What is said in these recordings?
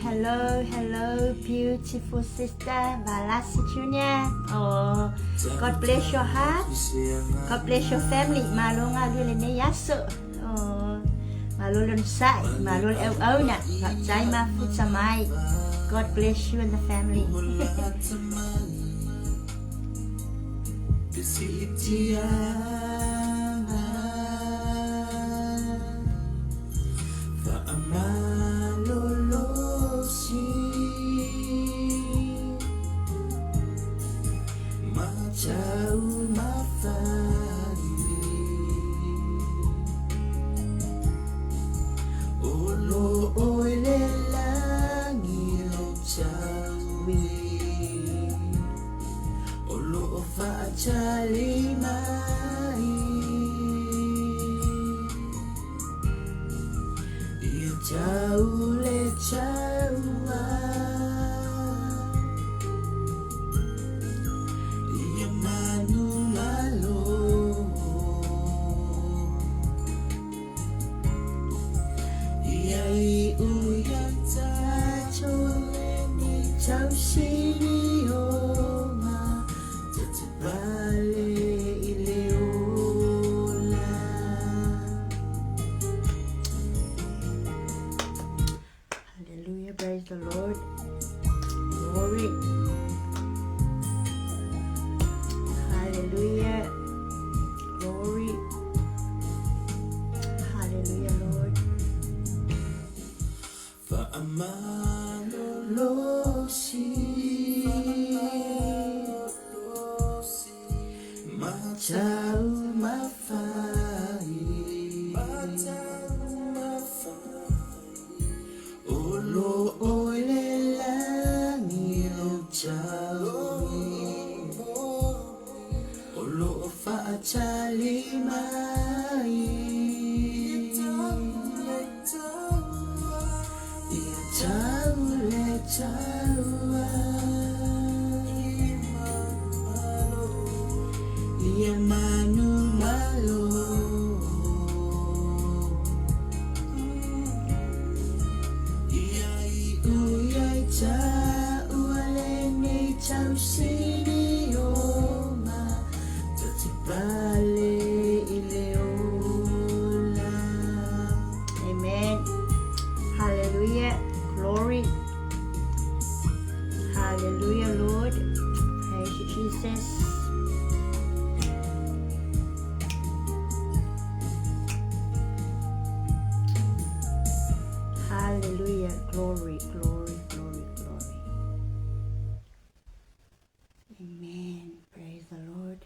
Hello, hello, beautiful sister. Bless you nha. Oh, God bless your heart. God bless your family. Malo nga luôn lên đây yaso. Oh, malo luôn sai, malo eo âu nha. Gặp trái ma phút sa mai. God bless you and the family. glory, glory, glory, glory. Amen. Praise the Lord.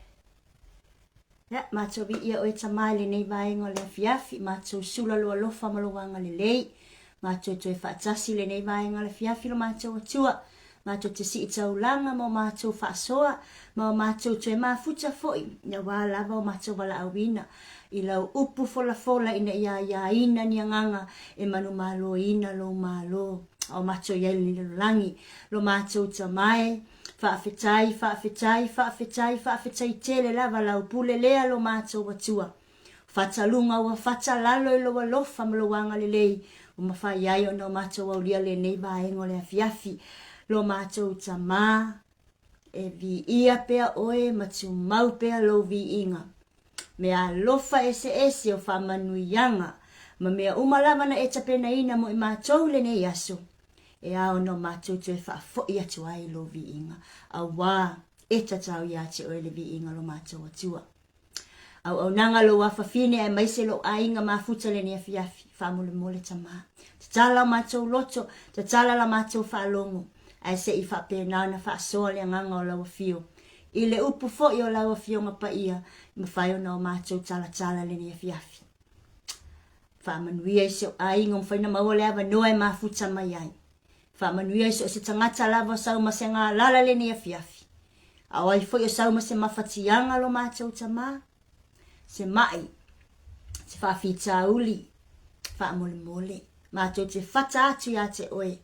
Ya, mātou vi ia oe tamai le nei vaenga le fiafi, mātou sula loa lofa malawanga le lei, mātou toe whaatasi le nei vaenga le fiafi lo mātou atua, mātou te si itaulanga mo mātou whaasoa, mo mātou toe mafuta foi, ia wā lava o mātou wala awina, i lau upu fola fola ina ia ina ni anganga, e manu malo ina lo malo, o mātou ieli ni langi, lo mātou tamai, whaafetai tele lava lau pule lea lo mātou watua. Whatalunga ua whatalalo i loa lofa malawanga le lei, o mawhai ai o no mātou au lia le nei vaengo le afiafi, lo mātou tamā, e vi ia pea oe matu mau pea lo vi inga. Mea lofa ese o whamanuianga, ma mea umalama na etapena ina mo i mātou le nei aso. E ao no mātou tue whaafoi atu ai lo vi inga. A wā, e tatau ia te oe le vi inga lo mātou atua. Au nanga lo wafafine e maise lo ainga mafuta le ni afiafi, whamule mole tamā. Te tala mātou loto, te tala la mātou whaalongo. Ai se i whapena na whaasoa le nganga o lawa fio. I le upu foi o lawa fio ngapa ia, i mawhai o na o mātou tala le ni afiafi. Whamanuia i se o ainga mwhaina maole awa noa e mafuta mai ai. Whamanuia i se o se tangata lava sau ma se ngā lala le ni afiafi. Awai foi o sau ma se mawhatianga lo mātou tamā. Se mai, se whaafita uli, whaamole mole. Mātou te whata atu ia te oe.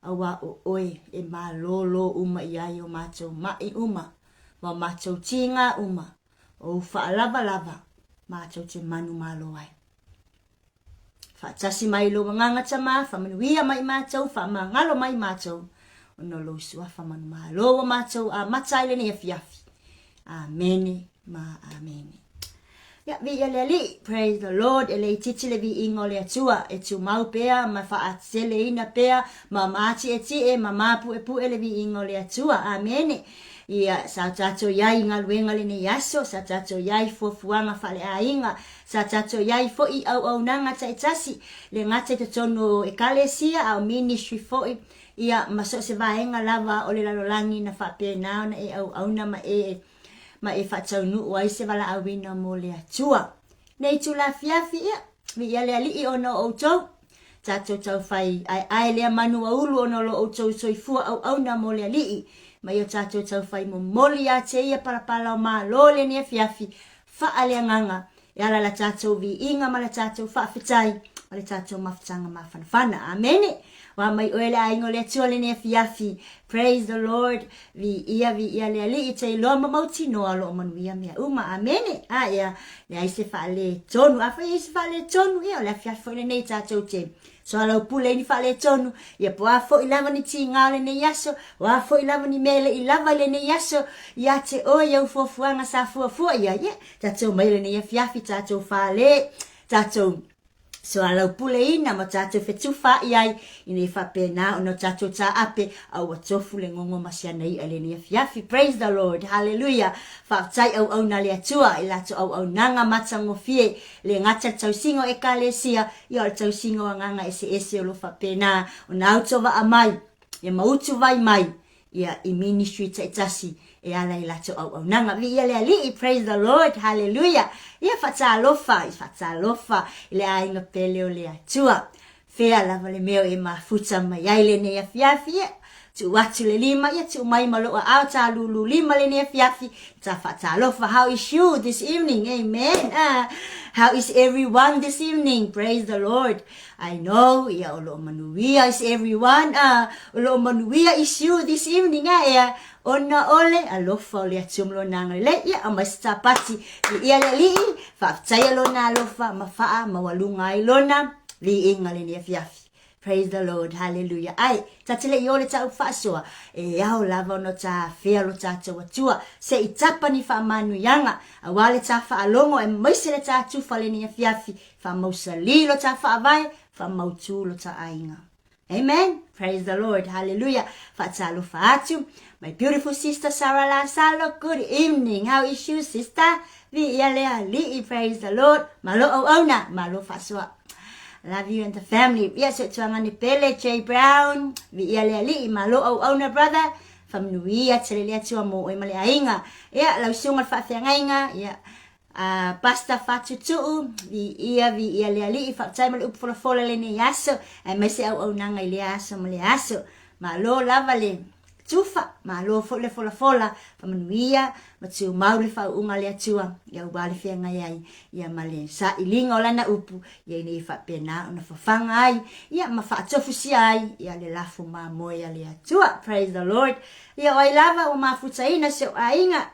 Awa o oe e mā lolo uma i ai o mātou mai uma. Wa mātou tinga uma. O whaalava, mātou te manu malo ai. Whaatasi mai lo nganga tama, whamanuia mai mātou, whamangalo mai mātou. O no lo sua whamanu malo o mātou a mataile ni afiafi. Amene, ma amene. Ya, vi le li, praise the Lord, ele titile vi ingo le atua, e tu mau pea, ma whaatele ina pea, ma maati e ti e, ma mapu e pu ele vi ingo le atua, amene. Ia, sa tato iai ngā luenga le ne yaso, sa tato iai fuafuanga whale a inga, sa tato iai fo i au nanga taitasi, le ngate te tono e kalesia, au ministry fo i, ia, maso se vaenga lava o le lalolangi na whape nao na e au na ma e whatau nu o ai se wala awina mo le atua. Nei tu la fiafi ia, mi ia le ali o no o tau, tato tau whai ai lea manu a ulu o no lo o tau soifua au na mo le ali ma yo tato tau whai mo moli a te ia parapala o maa lo le ni fiafi, wha lea nganga, e ala la tato vi inga ma la tato whaafitai, ma le tato mawhatanga mawhanawhana, amene. Wa mai oele a ingo le atua le ne fiafi. Praise the Lord. Vi ia le ali i te loma mauti noa lo manuia mea uma. Amene. Ia. Le aise whaale tonu. Awha aise whaale tonu. Ia le fiafo le nei tātou te. So alau pule ni whaale tonu. Ia po afo i lava ni ti ngā le ne yaso. O afo i lava ni mele i lava le ne yaso. Ia te oe au fuafuanga sa fuafua. Ia. Tātou mai le ne fiafi. Tātou whaale. Tātou. So alau pule ina ma tātou whetuwha i ai i nei whapena o no tātou tā ape au atofu le ngongo masiana i ale ni afiafi. Praise the Lord. Hallelujah. Whaatai au na le atua i lato au nanga matango fie le ngata tausingo e kalesia i o tausingo a nganga ese o lo whapena o na autova a mai e mautu vai mai ia i ministry taitasi e ala i lato au nanga vi ia le ali. Praise the Lord. Hallelujah. Ia whatalofa i le ainga pele o le atua. Whea lava le meo e mafuta mai aile ne afiafi ia. Tu watu le lima ia tu mai maloa au ta lulu lima le ne afiafi. Ta whatalofa. How is you this evening? Amen. How is everyone this evening? Praise the Lord. I know ia o lo manuia is everyone. O lo manuia is you this evening. Ia ona ole alofa ole atumlo nanga le ia amasta pati ia le li fa tsaya lona alofa mafaa mawalunga ilona li ingale ni afiafi. Praise the Lord. Hallelujah. Ai tatile yole ta ufasoa e au lava no ta fea lo ta tua se itapa ni fa manu yanga awale ta fa alongo e maisele ta tu fa le ni afiafi fa mausali lo ta fa vai fa mautu lo ta ainga. Amen. Praise the Lord. Hallelujah. Fatalo fatu. My beautiful sister Sarah Lansalo, good evening. How is you, sister? Vi yale ali. Praise the Lord. Malo ona, malo faswa. Love you and the family. Ia so tuangani pele J Brown. Vi ia le ali malo au na brother. Famnuia tele tua mo e male ainga. Ia lau sunga whawhiangainga. Ia pasta fatutu. Vi ia le ali. Whaptai male upufola le ne yaso. E maise au nanga i le aso male aso. Malo lava le. Tufa, malo fola. Pamanuia, matu maule fa unga le atua. Ia ubale fia ngai ai. Ia male sa ilinga o lana upu. Ia ini fa pena una fafanga ai. Ia ma fa atofusi ai. Ia le lafu ma moia le atua. Praise the Lord. Ia oi lava o mafutaina so ainga.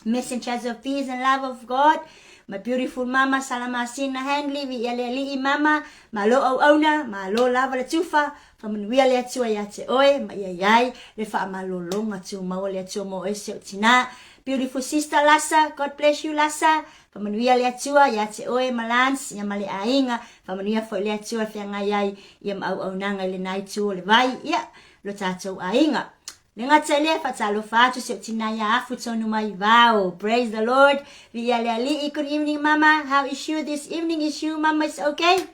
Messengers of peace and love of God. My beautiful mama, Salamasina Handley, vi ia le ali mama. Malo au na, malo lava le tufa. Pamanuia le atua ia te oe, ma ia iai, le wha malolonga tu maua le atua mo ese o tina. Beautiful sister Lassa, God bless you Lassa. Pamanuia le atua ia te oe malans, ia male ainga. Pamanuia fo le atua whianga iai, ia au nanga le nai tu le vai, ia lo tātou ainga. Le ngata le whatalo whātu se o tina ia afu tonu mai vau. Praise the Lord. Vi ia le ali, good evening mama. How is you this evening? Is you mama is okay?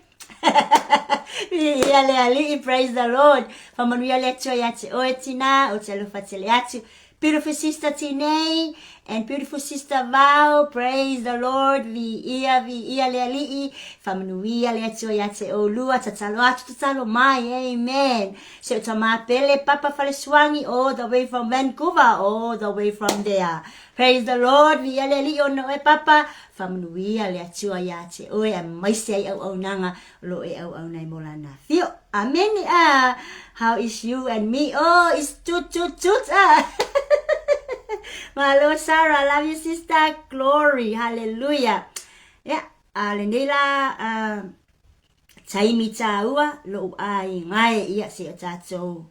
Ia le ali, praise the Lord. Whamanuia le atua ia te oe tina, o te alofa te le atu. Beautiful sister Tinei and beautiful sister Val, praise the Lord. Vi ia le ali, whamanuia le atua ia te o lua, tatalo atu, tatalo mai, amen. So ta mapele, Papa Falesuangi, all the way from Vancouver, all the way from there. Praise the Lord. Vi ia le ali o no e Papa. Whamanuia le atua ia te oe a maise ai au nanga lo e au nai molana. Fio, amen. How is you and me? Oh, it's toot. My Lord Sarah, love you sister. Glory, hallelujah. Yeah, alenila taimi taua lo ai ngai ia se tato.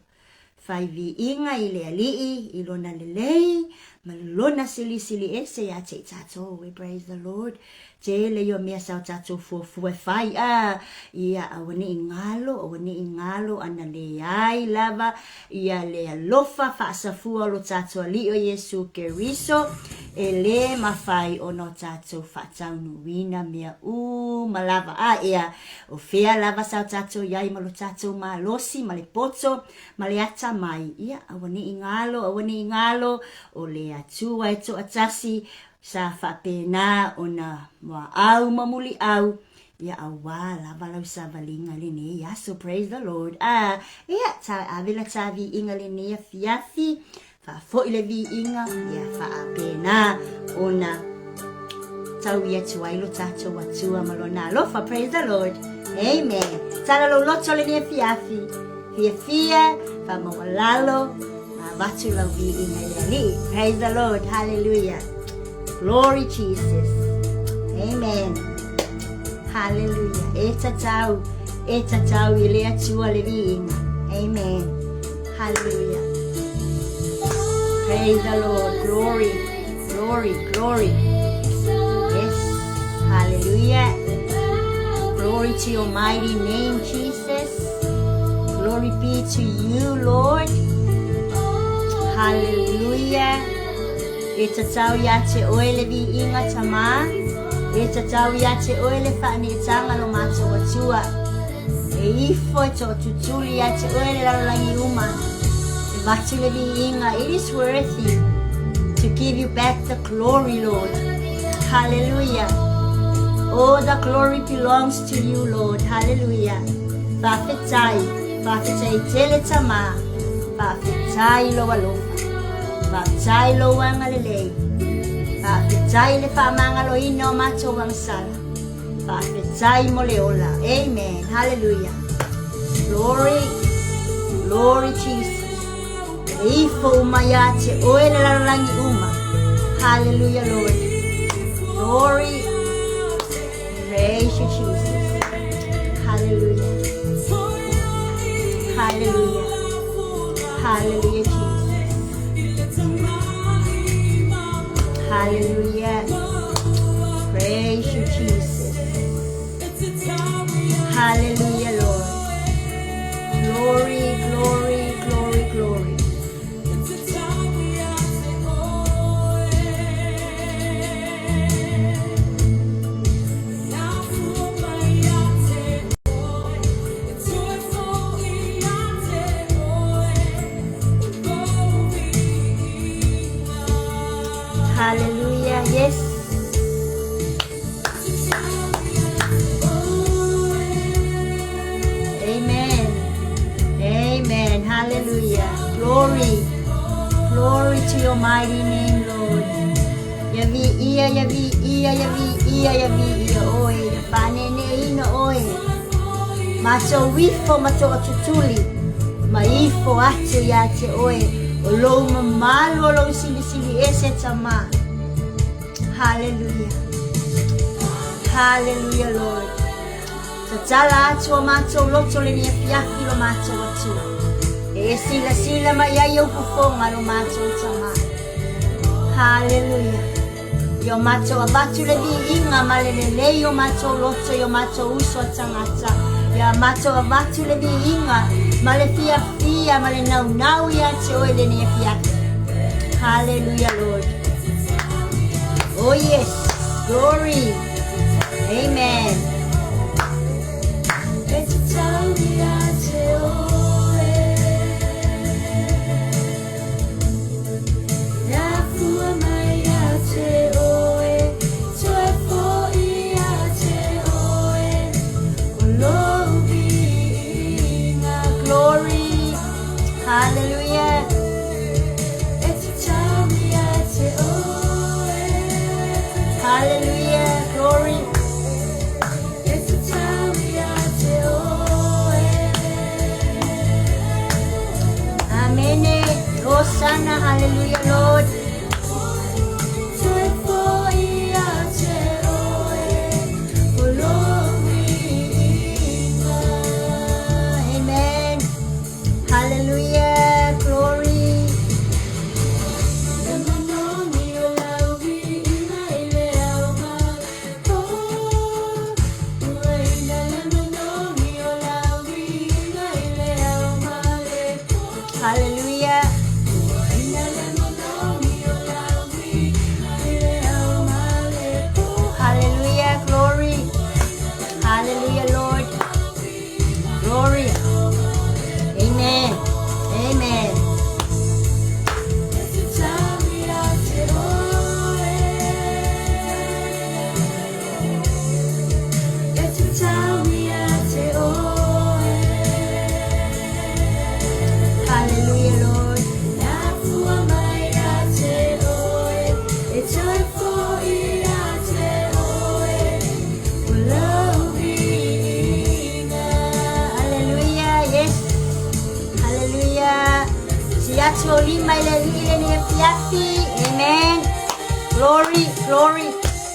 Faivi inga ile ali ilona lelei. Malona sili ese ya te tato. We praise the Lord. Te le yo mea sao tato fue fai ia awani ingalo ana le ai lava ia le alofa fa safua lo tato ali o Yesu Keriso ele mafai ono tato fa taunu wina mea malava ia o fea lava sao tato yai malo tato malosi malepoto maleata mai ia awani ingalo o le atua eto atasi sa whapena ona mua au mamuli au ia awala walau sa valinga lene ia so praise the Lord ia ta avila ta vi inga lene fiafi fa fo ile vi inga ia whapena ona tau ia tuailo tato watua malona alofa praise the Lord amen tala lo loto lene fiafi fia fa mawalalo watu lau vi inga lene praise the Lord hallelujah. Glory Jesus. Amen. Hallelujah. Eta tau ile atua le viinga. Amen. Hallelujah. Praise the Lord. Glory. Yes. Hallelujah. Glory to your mighty name, Jesus. Glory be to you, Lord. Hallelujah. E tatau ia te oele vi inga tama. E tatau ia te oele whaani tanga lo mato watua. E ifo e to tutuli ia te oele lalangi uma. E watu le vi inga. It is worthy to give you back the glory, Lord. Hallelujah. All the glory belongs to you, Lord. Hallelujah. Whawhetai tele tama. Whawhetai lo alofa. Whātai lo wanga lelei. Whāwhetai le whamanga lo ino mato wang sala. Whāwhetai mo le ola. Amen. Hallelujah. Glory Jesus. E ifo umaya te oele lalangi uma. Hallelujah Lord. Glory. Praise you Jesus. Hallelujah. Hallelujah Jesus. Hallelujah. Praise you, Jesus. Hallelujah, Lord. Glory. mighty name, Lord. Yavi ia, oe. Yapanene ina oe. Maso wifo mato atutuli. Maifo ate ya te oe. Olo mamalu olo sili ese tama. Hallelujah. Hallelujah, Lord. Tatala atua mato loto le nia fiafi lo mato atua. E sila maiaio pufonga lo mato tama. Hallelujah. Yo mato abatu le di inga malelele yo mato loto yo mato uso tangata. Ya mato abatu le di inga male fia male nau ya te oe le nia fiafi. Hallelujah, Lord. Oh yes, glory. Amen. Glory. Hallelujah. Hallelujah. Glory. Amen. Hosanna. Hallelujah, Lord. Amen. Hallelujah. Glory. Hallelujah. Hallelujah. Glory. Hallelujah, Lord. Glory. Amen. Amen. Hallelujah, Lord. Hallelujah, yes. Hallelujah. Siacho lima ile ni fiafi. Amen. Glory, glory.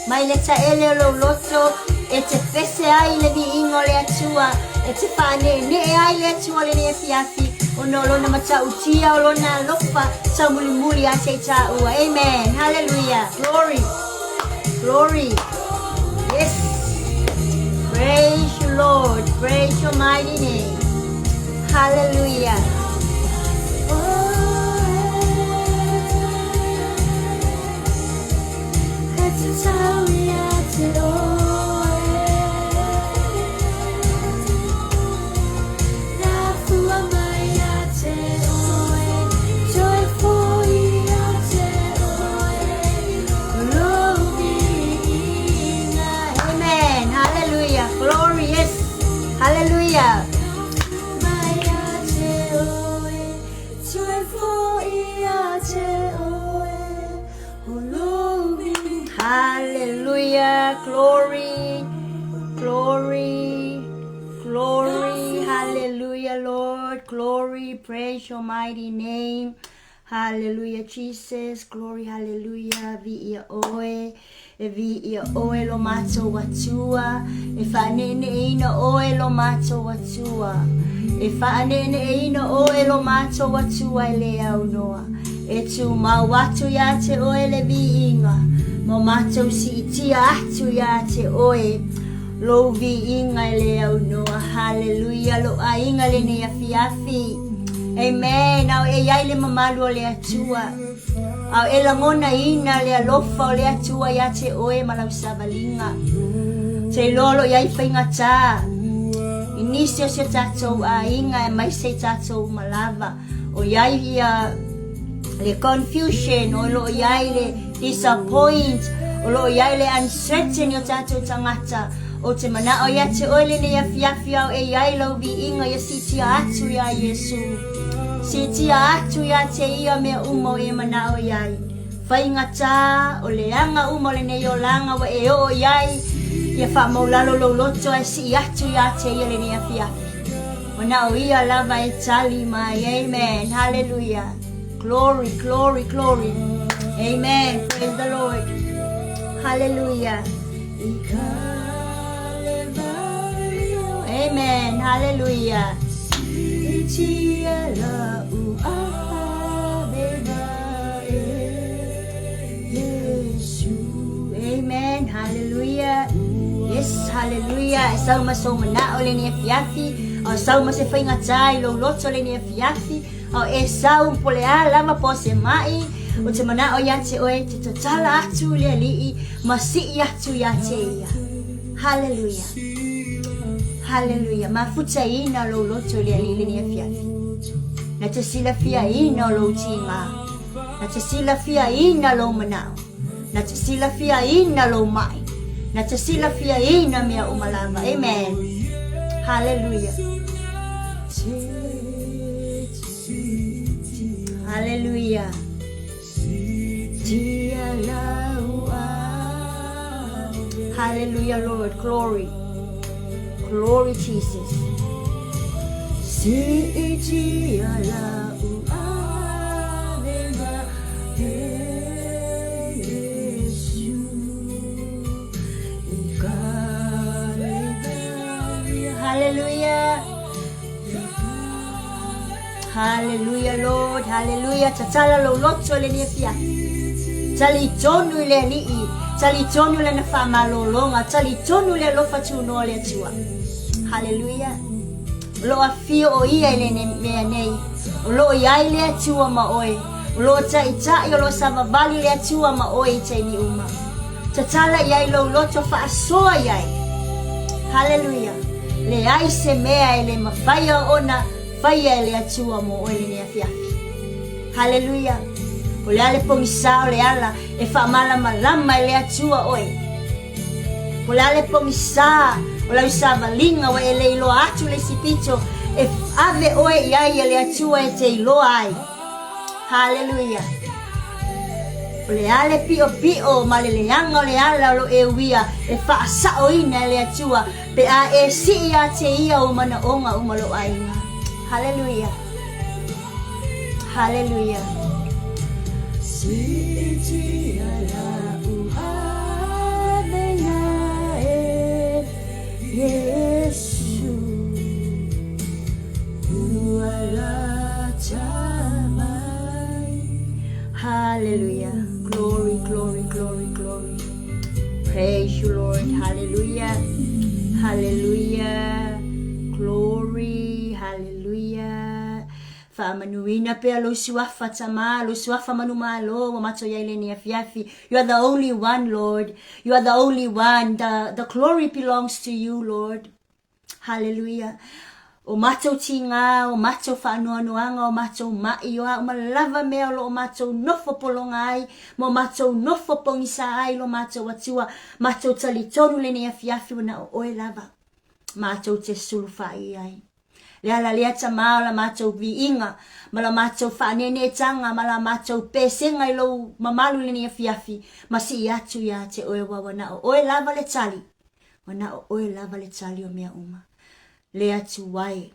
Maile ta ele lo loto. Ete fese ai le bi ingo le atua. Ete fane ne ai le atua le ni fiafi. Ono lona mata utia olona lofa sa muli ate ta ua. Amen. Hallelujah. Glory. Glory. Yes. Praise you, Lord. Praise your mighty name. Hallelujah. Amen. Hallelujah. Glorious. Hallelujah. Hallelujah. Glory. Glory. Glory. Hallelujah, Lord. Glory. Praise your mighty name. Hallelujah, Jesus. Glory. Hallelujah. Vi ia oe. E vi ia oe lo mato watua. E whanene ina oe lo mato watua. E whanene ina oe lo mato watua e le au noa. E tu mawatu ya te oe le vi inga. Mo mato si itia atu ya te oe. Lo vi inga e le au noa. Hallelujah. Lo a inga le ne afi. Amen. Au e yai le mamalu o le atua. Au e langona ina le alofa o le atua ya te oe malau savalinga. Te lolo yai whainga tā. Inisio se tatou a inga e mai se tatou malava. O yai ia le confusion, o lo yai le disappoint, o lo yai le uncertain o tatou tangata. O te mana o ya te oe le ne afiafi au e yai lau vi inga ya sitia atu ya Yesu. Sitia atu ya te ia mea umo e mana o yai. Whaingata o le anga umole ne yo langa wa e o iai. Ia wha maulalo lo loto e si atu ia te ia le ne afiafi. Wana o ia lava e tali mai. Amen. Hallelujah. Glory, glory, glory. Amen. Praise the Lord. Hallelujah. Amen. Hallelujah. Amen. Hallelujah. Yes, hallelujah. Sau masoma na ole ni fiafi. O sau mase fainga tai lo loto le ni fiafi. O e sau pole ala ma pose mai. O te mana o yate oe te tatala atu le li masi atu yate ia. Hallelujah. Hallelujah. Mafuta ina lo loto le li ni fiafi. Na te sila fia ina lo tinga. Na te sila fia ina lo manao. Na te sila fia ina lo mai. Na te sila fia ina mea umalava. Amen. Hallelujah. Hallelujah. Hallelujah, Lord. Glory. Glory, Jesus. Hallelujah. Hallelujah, Lord. Hallelujah. Tatala lo loto le nefia. Tali tonu le li'i. Tali tonu le nafa malolonga. Tali tonu le lofa tuno le tua. Hallelujah. Lo afio o ia le mea nei. Lo iai le tua ma oe. Lo ta ita yo lo savavali le tua ma oe te ni uma. Tatala iai lo loto fa asoa iai. Hallelujah. Le ai se mea ele mafaya ona faya ele atua mo ele ne afiafi. Hallelujah. O le ale pongisao le ala e fa mala malama ele atua oe. O le ale pongisa o la usava linga wa ele ilo atu le sipito e ave oe iai ele atua e te ilo ai. Hallelujah. O le ale pio pio ma le leanga o le ala lo e uia e fa asao ina ele atua pe a e si ia te ia o mana onga umalo ainga. Hallelujah. Hallelujah. Hallelujah. Glory, glory, glory, glory. Praise you, Lord. Hallelujah. Hallelujah. Glory. Hallelujah. Fa'amanuina pe lo suafa tama, lo suafa manumalo, wa mato yaile ni afiafi. You are the only one, Lord. You are the only one. The glory belongs to you, Lord. Hallelujah. O mato tinga, o mato whaanuanuanga, o mato mai, o malava mea lo o mato nofo polongai, mo mato nofo pongisa ai lo mato watua, mato talitonu le ni afiafi wana o oe lava. Mato te sulufai ai. Leala lea tamao la mato vi inga, ma la mato whaanene tanga, ma la mato pesenga ilo mamalu le ni afiafi, ma si atu ya te oe wawana o oe lava le tali, wana o oe lava le tali o mea uma. Le atu wai.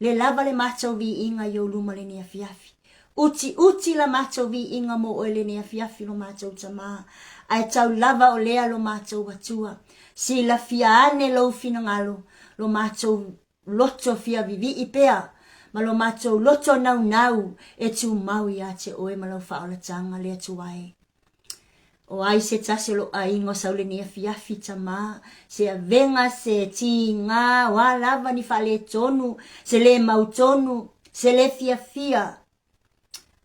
Le lava le mato vi inga yo luma le ni afiafi. Uti la mato vi inga mo oe le ni afiafi lo mato tama. Ai tau lava o lea lo mato watua. Si la fiane lo finangalo, lo mato loto fia vivi ipea, ma lo mato loto nau e tu mau ia te oe ma lo faaolataga le atu ai. O ai se tase lo aingo saule ni afiafi tama, se avenga se ti ngā wa lava ni fale tonu, se le mautonu, se le fia.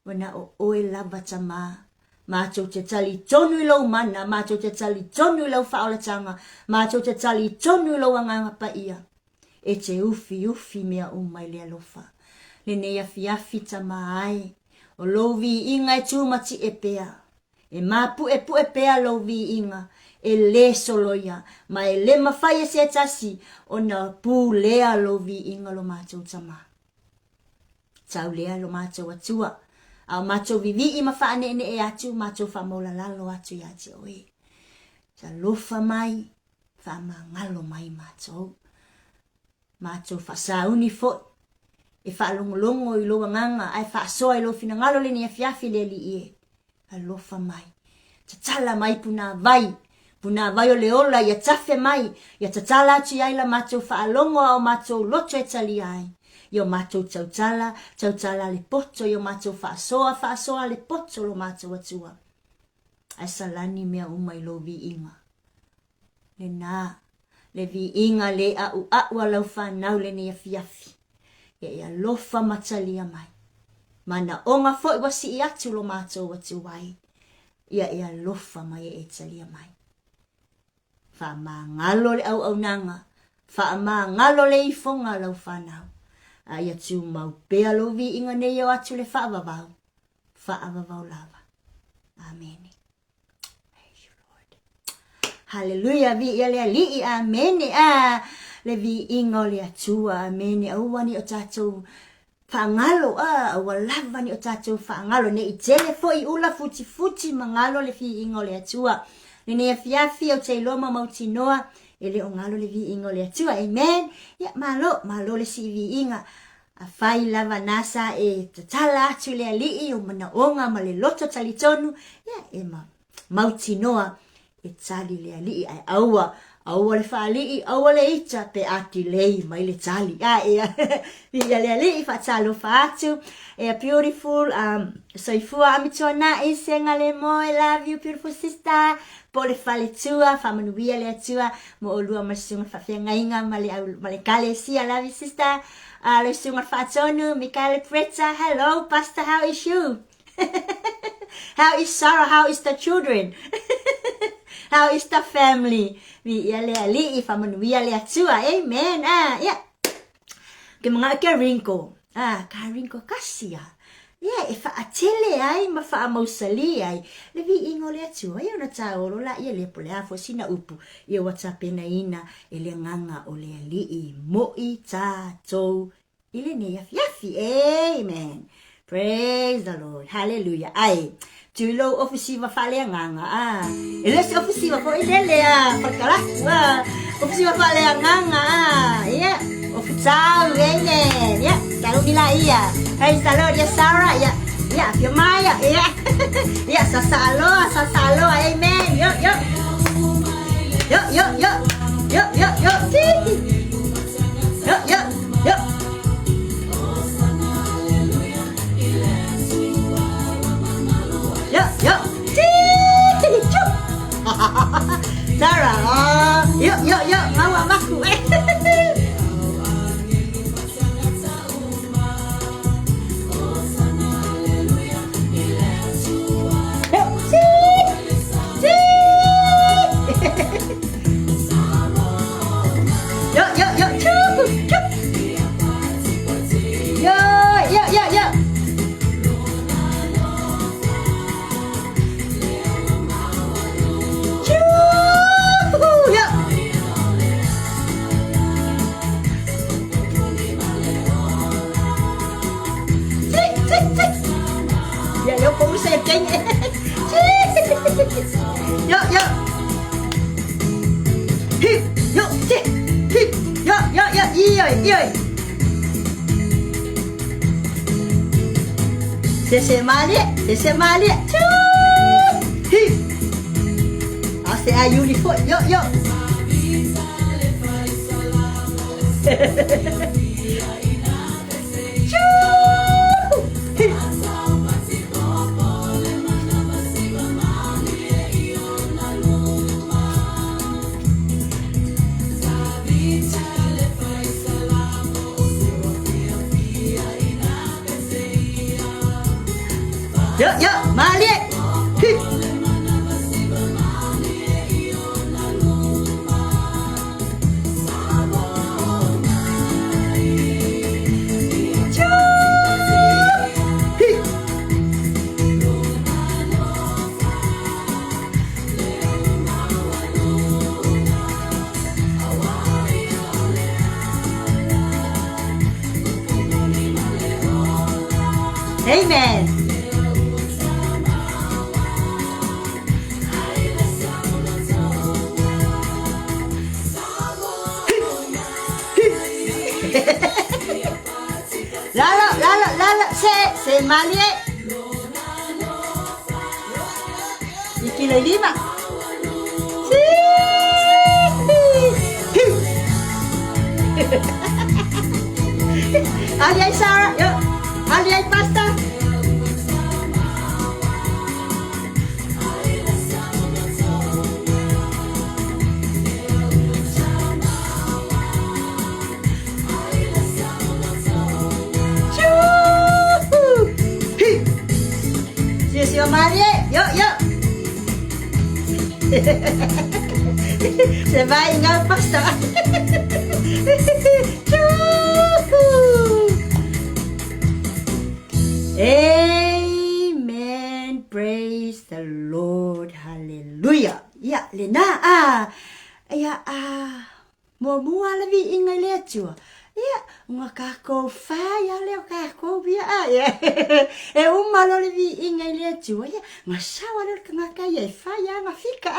Wana o oe lava tama, mātou te tali tonu i lau mana, mātou te tali tonu i lau faaolataga, mātou te tali tonu i lau anganga pa ia. E te ufi mea umai le alofa. Le ne afiafi tama ai, o lovi inga e tūmati e pea. E mapu e pu e pea lovi inga, e le soloia, ma e le mawhai e se tasi, o na pu lea lovi inga lo mātou tama. Tau lea lo mātou atua, Au macho vivi ma faane ne e atu macho fa mola lalo atu ya te oi. Sa lofa mai fa mangalo mai macho. Macho fa sauni fo e fa longo I lo nganga ai fa so I lo fina ngalo le ni afiafi le li e. A lofa mai. Tatala mai puna vai o leola ia tafe mai ia tatala atu ai la macho fa longo au macho loto e tali ai. Yo macho tautala le poto yo macho fa soa le poto lo macho atua. Ai salani mea umai lo vi inga. Le na le vi inga le au lau whanau le ni afiafi. Ia lofa matalia mai. Mana onga fo wasi I atu lo macho watu wai. Ia lofa mai e talia mai. Fa mangalo le au nanga. Fa mangalo le ifonga lau whanau. Ia tu mau pea lo vi inga ne yo atu le whaavavau. Whaavavau lava. Amen. Praise you, Lord. Hallelujah. Vi ia lea lii. Amen. Le vi inga le atua. Amen. Auwani o tatou whaangalo. Awalava ni o tatou whaangalo. Ne I telefo I ula futi mangalo le vi inga le atua. Le ne fiafi o te iloma mautinoa. Ele o ngalo le vi inga le atua. Amen. Ya malo le si vi inga. A fai lava nasa e tatala atu le alii o manaonga ma le loto talitonu. Ya e mautinoa e tali le alii ai aua le fa alii, aua le ita pe ati lei mai le tali. Ia le alii fa talo fa atu. E beautiful, soifua amituana e senga le mo, I love you beautiful sister. Po le fale tua, fa manuia le atua, mo o lua masunga fa whengainga ma le kale si, I love you sister. Le sunga fa tonu, Michael Preta, hello pastor, how is you? How is Sarah, how is the children? How is the family? Vi ia le ali, fa manuia le atua, amen. Yeah. Ke mga ke rinko. Ka rinko kasia. Yeah, e fa atele ai ma fa mausali ai. Le vi ingo le atua, ia na taolo la ia le pole afo sina upu. Ia WhatsApp na ina ele nganga o le ali mo I tatou. Ile ne yafi. Amen. Praise the Lord. Hallelujah. Ai. Tulo ofisiva fale nganga. Ele se ofisiva fo ile fakala. Ofisiva fale nganga. Yeah. Ofisal amen. Yeah. Salu nila iya. Hey salu dia Sarah ya. Ya, Maya ya. Ya sasalo amen. Yo. Sarah, yo, mau aku. Sese malia. Ase ayuni fo. Yo. Yo, Malik. Amen. Lalo, se malie. Ikilo 5. Aliay Sarah, yuk. Aliay pasta. Sio Marie, yuk. Se va ingal pasta. Amen. Praise the Lord. Hallelujah. Ya, lena mo labi ingai le chua. Ya, ngakako fa ya le kako bia ya. Umalo lebi ingai le chua ya. Ngasawa le ngaka ya fa ya ngafika.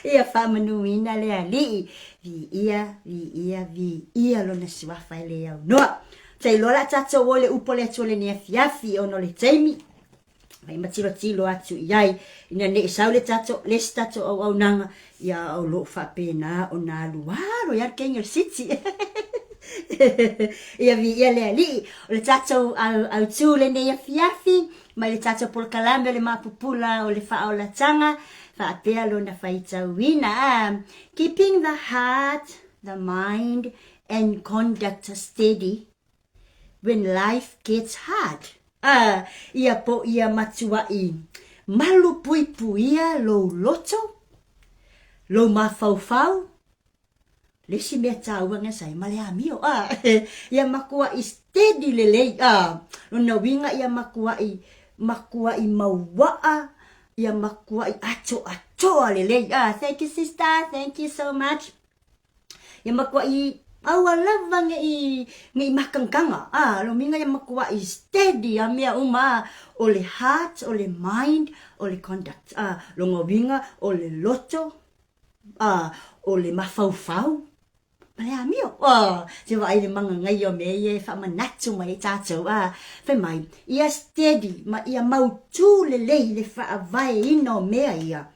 Ia fa manuina le ali. Vi ia lo na siwa fa le ya. No. Sei lola tato wole upole tole ne fiafi ono le taimi. Mai matilo atu iai ina ne saule tato le tato au nanga ya au lo fa pena ona luaro ya kengel sitsi. Ia vi ia le ali le tato au tule ne fiafi mai le tato por kalambe le Maapupula o le Faaolataga fa apea lo na faita wina. Keeping the heart, the mind and conduct steady when life gets hard. Ia matuai. Malu puia lo loto. Lo mafau. Lesi mea tauanga sai male amio. Ia makua steady lele. Lo na winga ia makua mawaa. Ia makua ato lele. Thank you sister. Thank you so much. Ia makua awalava ngi makangkanga. Lo minga ya makua steady amia ole heart, ole mind, ole conduct. Lo ngobinga ole loto. Ole mafaufau. Male amio. Jiwa ile manga ngayo meye fa manatu mai tato. Fe mai ia steady ma ia mautu le fa avai ino mea ia.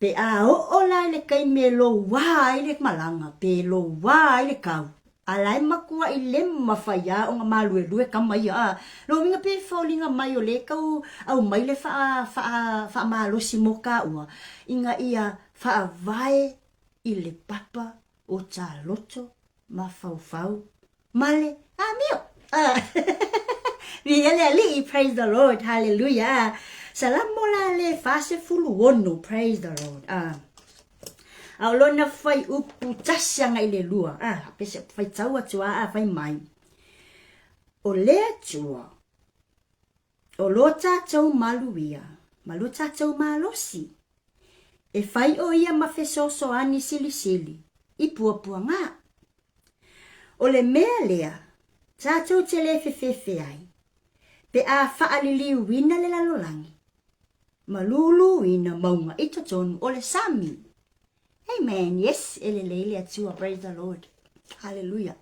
Pe o la le kai me lo wai le malanga pe lo wai le kau alai makua i le mafaya o nga malue kamai lo winga pe fallinga mai o le kau au mai le fa malo simoka ua inga ia fa vai i le papa o ta loto mafau male amio ali praise the Lord hallelujah. Salam mola le fase fulu wono, praise the Lord. Aulona fai upu tasya ngai le lua. Pese fai taua tua fai mai. O le tua. O lota tau maluia. Maluta tau malosi. E fai o ia mafesoso ani sili. I pua ngā. O le mea lea. Tātou te le fefe ai. Pe a faalili wina le lalolangi. Malulu ina maunga ito tonu ole sami. Amen. Yes, ele atua. Praise the Lord. Hallelujah.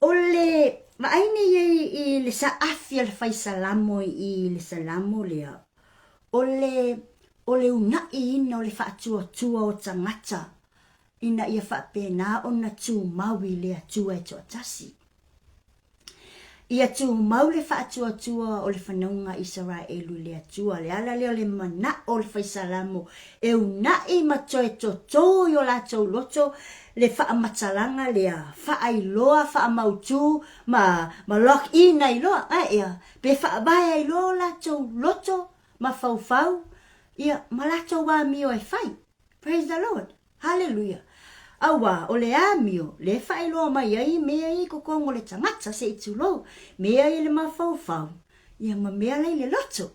Ole maaine i le sa afia le fai salamo i le salamo lea. Ole una ina ole fa tua o tangata. Ina ia fa pena ona tu mawi le atua e toa tasi. Ia tu maule fa atua o le whanaunga Israelu le atua le ala leo le mana o le whaisalamo e una i matoe to yo la tau loto le wha amatalanga lea wha ailoa wha amautu ma lock in ailoa ia pe wha abai ailoa la tau loto ma fau ia malato wa mio e whai. Praise the Lord. Hallelujah. Awa, o le amio, le whaeloa mai ai, mea i kokongo le tangata se itulo, mea i le mawhauwhau, ia ma mea lei le loto.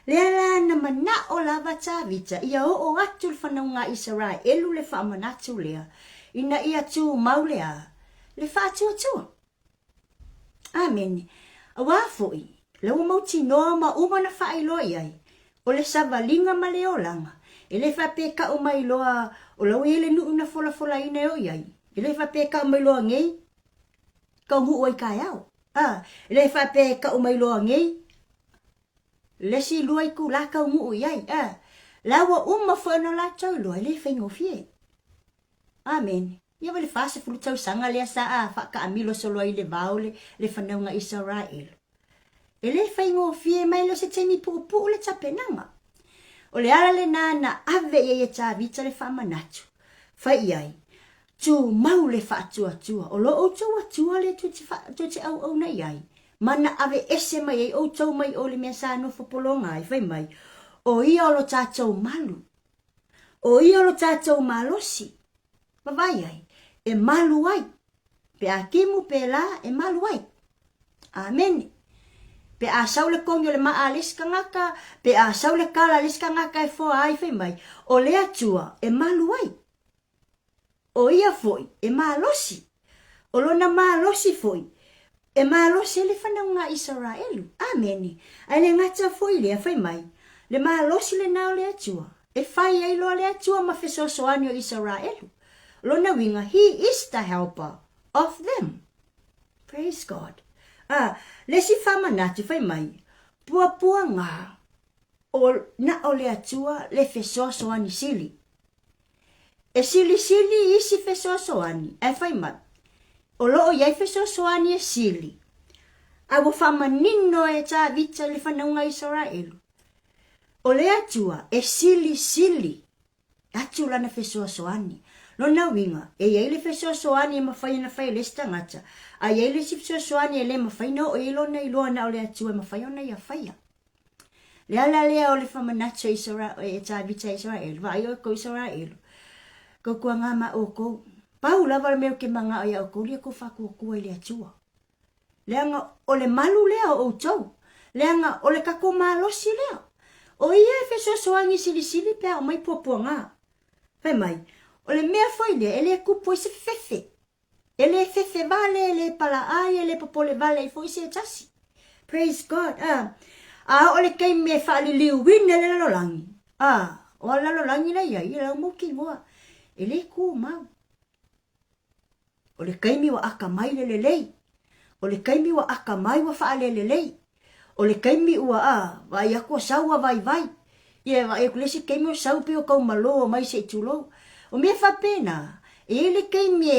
Lea la na mana o lava tāwita, ia o atu le whanaunga Israelu le whaamanatu lea, ina ia tu maulea, le whaatua. Amen. Awa foi, le umauti noa ma umana whaeloa iai, o le savalinga ma le olanga, e le whapeka o mai loa, o lau ele nu una fola ina o iai. Ile fa pe ka mai lo ngai. Ka hu oi ka yao. Ile fa pe ka mai lo ngai. Le si luai ku la ka mu yai. La wa fa no la chau lo ile fa ngofie. Amen. Ia wale fase fulu tau sanga lea sa fa ka amilo solo ile vaule le fanau Israel. Ele fa ngofie mai lo se teni pupu le tapenanga. O le ala le na ave ye ta vita le fa manatu. Fa iai. Tu mau le fa tua. O lo o tua le tu te au na iai. Mana ave ese mai o tau mai o le mea sa no fopolonga fai mai. O ia o lo tātou malu. O ia o lo tātou malosi. Mawai ai. E malu ai. Pe a kimu pe la e malu ai. Amen. Pe a saule kongyo le maa liska ngaka. Pe a saule kala liska ngaka e foa ai fai mai. O le atua e malu ai. O ia foi e malosi. O lona malosi foi. E malosi le whanau Israelu. Amen. Ai le ngata foi le fai mai. Le malosi le nao le atua. E fai ai lo le atua ma fesosoani o Israelu. Lona winga, he is the helper of them. Praise God. Lesi fama natu fai mai. Pua nga. O na o le atua le fesosoani sili. E sili isi fesosoani. E fai mai. O loo iai fesosoani e sili. A wo fama nino e ta vita le whanaunga Israelu. O le atua e sili. Atu lana fesosoani. Lona winga, e iei le fesosoani e mawhai na whai lesta ngata. A iei le fesosoani e le mawhai no o ilona iloa na o le atua mawhai ona ia whaia. Le ala lea o le whamanatso e ta vita Israel. Vai o ko Israel. Ko kua ngama o ko. Pau lava le meo ke manga o ia o ko lia ko whaku o kua i le atua. Leanga o le malu lea o tau. Leanga o le kako malosi lea. O ia e fesosoani sili pea o mai popua ngā. Fai mai. O le mea foi le, ele kupo i se fefe. Ele fefe vale, ele pala ai, ele popole vale, i foi se tasi. Praise God. O le kei me whaali liu wina le lalolangi. O lalolangi na ia, i lau muki mua. Ele ku mau. O le kei mi wa aka mai le lei. O le kei mi wa aka mai wa whaale le lei. O le kei mi ua vai ako saua vai. Ia wa e kulesi kei mi o sau pe o kau malo o mai se tulo. O mea whapena, e le kei me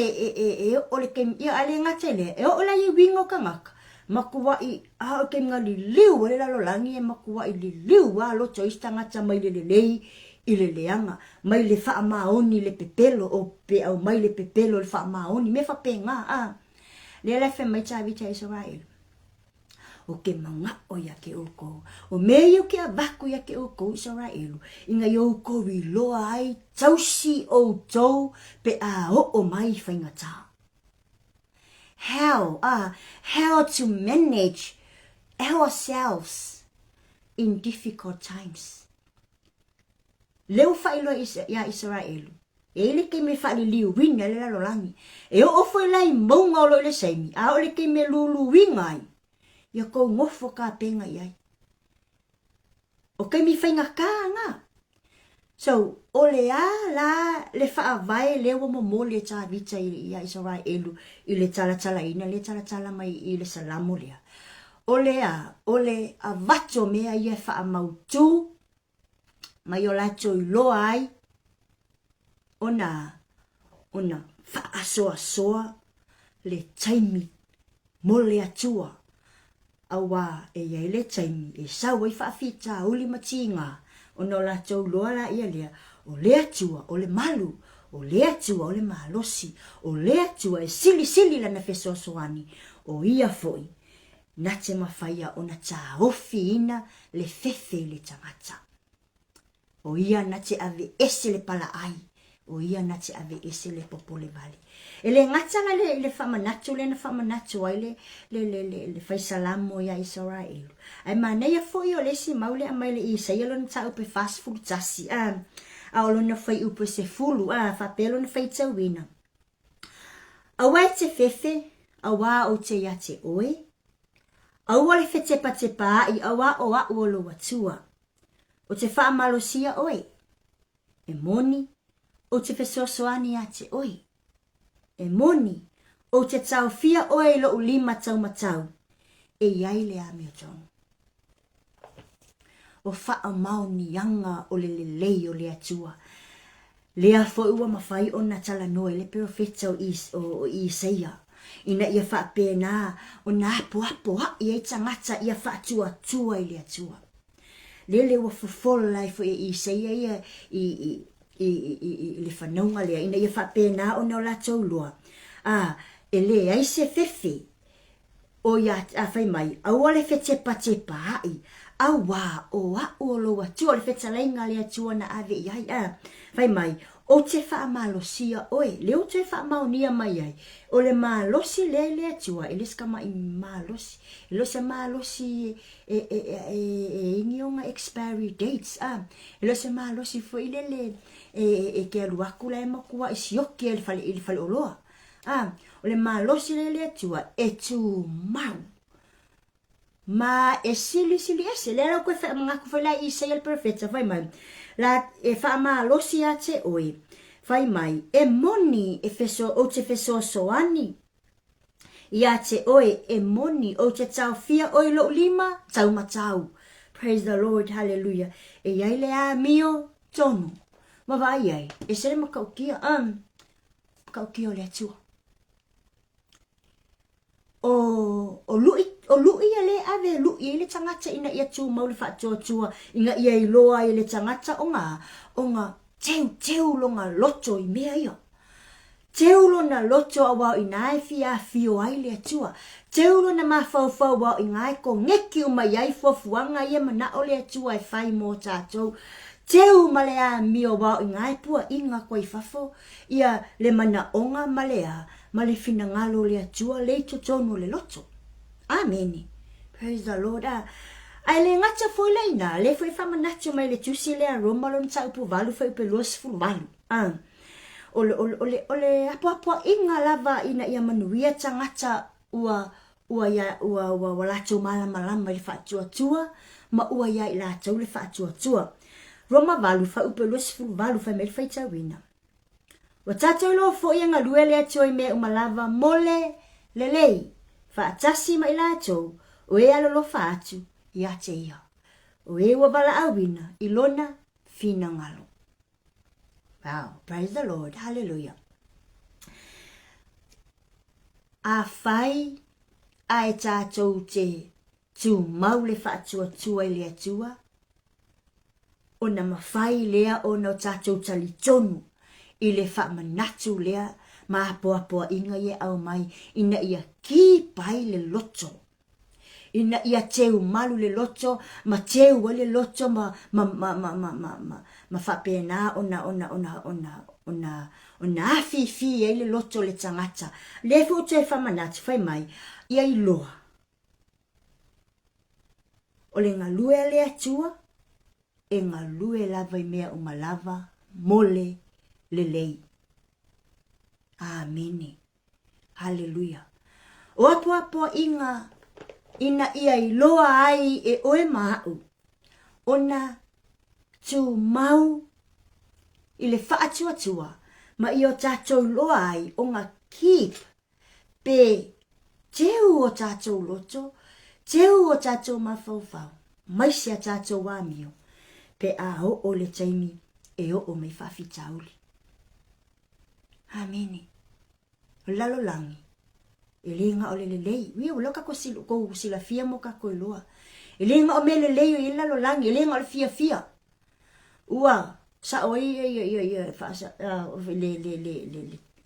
o le kei ia ale ngatele, e o la i wingo ka ngaka. Makuwa i, o kei ngali liu, le lalolangi e makuwa i li liu, loto ista ngata mai le lei, i le leanga, mai le wha maoni le pepelo, o pe au mai le pepelo le wha maoni, me whapenga, le lefe mai tawita Israel. O ke manga o ya ke oko. O me yu ke avaku ya ke oko Israelu. Inga yu ko wi loa ai tausi o tau pe a o mai whaingata. How to manage ourselves in difficult times. Leo whailo ya Israelu. E le ke me whaali liu winga le lalolangi. E o ofo lai maunga o lo le seimi. A o le ke me lulu wingai. Ia kou ngofo ka penga iai. O kei mi whainga ka nga. So, o le la le whaavai le wa mo le ta vita i Israelu i le tala ina, le tala mai i le salamo lea. O le a vato mea ia wha mautu, mai o lato i loa ai, ona wha soa le taimi mo le atua. Awa e ia le taimi e sawa i whaafita uli matinga o no la tau loa la ia lea o le atua o le malu o le atua o le malosi o le atua e sili lana fesosoani o ia foi na te mawhaia o na ta ofi ina le fefe le tangata o ia na te ave ese le pala ai o ia na te ave ese le popole vale. E le ngata la le whamanatu, le na whamanatu ai le whaisalamo ia Israel. Ai manei a fo i o lesi maule a mai le isa, i alona ta upe fast food tasi, a olona whai upe se fulu, whapelo na whai tauina. A wai te fefe, a wā o te ia te oe, a ua le whetepa te pā i a wā o a uolo watua, o te whaamalosia oe, e moni, o te whesosoani a te oe. e moni, o te tau fia oe lo ulima tau matau, e iai le a mea tonu. O faa mau ni anga o le lelei o le atua. Lea fo ua mawhai o na tala noe le profeta o Isaia. Ina ia faa pēnā o na apo ia i tangata ia faa tua i le atua. Lele ua fufola lai fo Isaia ia i le whanaunga lea. Ina ia faa pēnā o na o la taulua. E le ai se fefe o ia a whai mai. Aua le fe tepa ai. Awa o o loa tua le feta lainga le atua na ave iai fai mai o te wha malosia oe le o te wha maunia mai ai o le malosi le atua e le skama i malosi e lo se malosi inionga expiry dates e lo se malosi fo ile le ke aluaku la e makua i sioki e le fale oloa o le malosi le atua e tu mau ma e sili ese le la koe fa mga ko fa la Isaia el profeta fai mai la e fa ma losi ate oi fai mai e moni e feso o te feso soani ia te oi e moni o te tau fia oi lo lima tau matau. Praise the Lord, hallelujah. E iai le a mio tonu ma vai ai e sere makaukia makaukia o le atua o lui le ave lui le tangata ina ia tu mau le tua inga ia i loa i le tangata o nga teu longa loto i mea ia teu lona loto awa i nai fio ai le tua teu lona mafau wa i ngai ko ngeki o mai ai fofuanga ia mana o le tua e fai mo tatou teu malea mio wa i ngai pua inga ko i fafo ia le mana onga malea male fina ngalo le atua le totonu le loto. Amen. Praise the Lord. Ai le ngata foi leina, le foi famanatu mai le tusi le aroma lon tau pu valu foi pe los fu valu. Ole apa inga lava ina ia manuia tangata ua wala tu malama le fatua ma ua ia la tau le fatua. Roma valu fa pe los fu valu fa me fa tawina. Wa tatou lo fo ia ngalue le atoi me umalava mole lelei fa atasi mai la atou o e alolo fa atu ia te ia o e wabala awina ilona fina ngalo. Wow, praise the Lord, hallelujah. A fai a e tatou te tu maule fa atua le atua o na mawhai lea o na tatou tali tonu i le wha manatu lea ma poa inga ye au mai ina ia ki pai le loto ina ia teu malu le loto ma teu le loto ma fa pena ona afi e le loto le tangata le fu te wha manatu fai mai ia i loa o le ngalue le atua e ngalue lava i mea umalava mole lelei. Amene. Hallelujah. O apo ina ia i loa ai e oe mau. Ona tu mau i le whaatua ma i o tātou loa ai o ngā keep pe teu o tātou loto, teu o tātou mawhauwhau, maisia tātou wāmio pe a o le taimi e o mei whawhitauli. Amene. Lalo langi. E lenga o lelei. Wia o loka ko sila fia mo ka koe loa. E lenga o me lelei o i lalo langi. E lenga o le fia. Ua. Sa o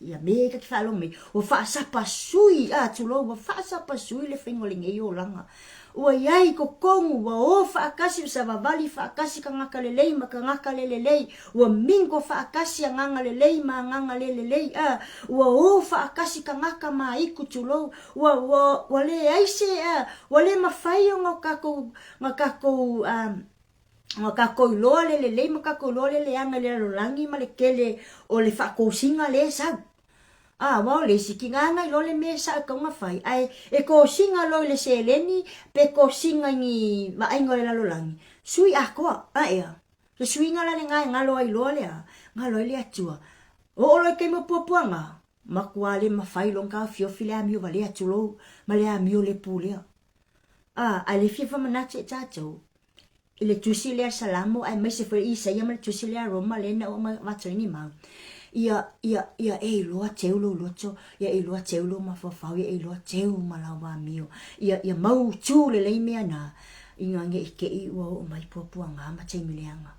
ia me ka ki whaalo me. O whaasapa sui. Tulo wa whaasapa sui le whaingolinge i o langa. Ua iai ko kongu wa o whaakasi sa wawali whaakasi ka ngaka lelei ma ka ngaka lelei. Ua mingo whaakasi a nganga lelei ma nganga lelei. Ua o whaakasi ka ngaka ma iku tulo. Ua le aise ua le mawhai o ngakakou loa lelei ma kakou loa lele anga le lolangi ma le kele o le whakousinga le sau. Wao le siki nganga i lole me sa ka nga fai ai e ko singa lo le seleni pe ko singa ni va aingo le lalolangi sui ako ia le sui ngala le ngai ngalo ai lole ngalo le atua o lo ke mo popuanga Makuale mafailong ka fiofi le amio vale atulo, ma le amio le pulea. Ai le fia famanache tatou. Ile tusi le salamo, ai mai se foi isa ia ma tusi le Roma le na o matoni mau. Ia loa teulo loto, ia loa teulo mafafau, ia loa teu malawa mio. Ia mau tu le mea na, ingange ike I ua o mai puapua ngā matai mileanga.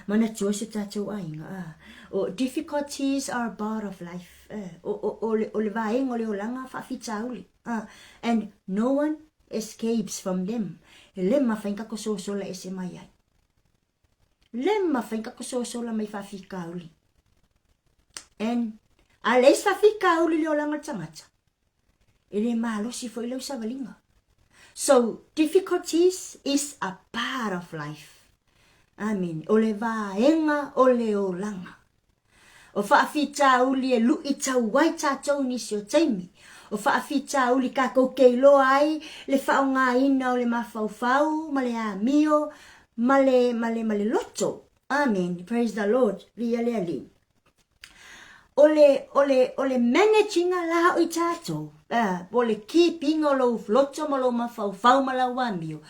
Mana tua se tatou ainga. Difficulties are a part of life. O le vaenga o le olanga whaafitauli. And no one escapes from them. Le mawhainga ko sosola e se mai ai. Le mawhainga ko sosola mai whaafikauli. And a leis whaafikauli le olanga tangata. E le mahalosi fo ilau savalinga. So difficulties is a part of life. Amen. O le vaenga o le olanga. O whaafitauli e lui tau wai tātou nisi o taimi. O whaafitauli ka kou keilo ai, le whaonga ina o le mawhauwhau, ma le amio, ma le loto. Amen. Praise the Lord. Ria le ali. O le managing la o I tātou. O le keeping o lo loto ma lo mawhauwhau ma la wamio.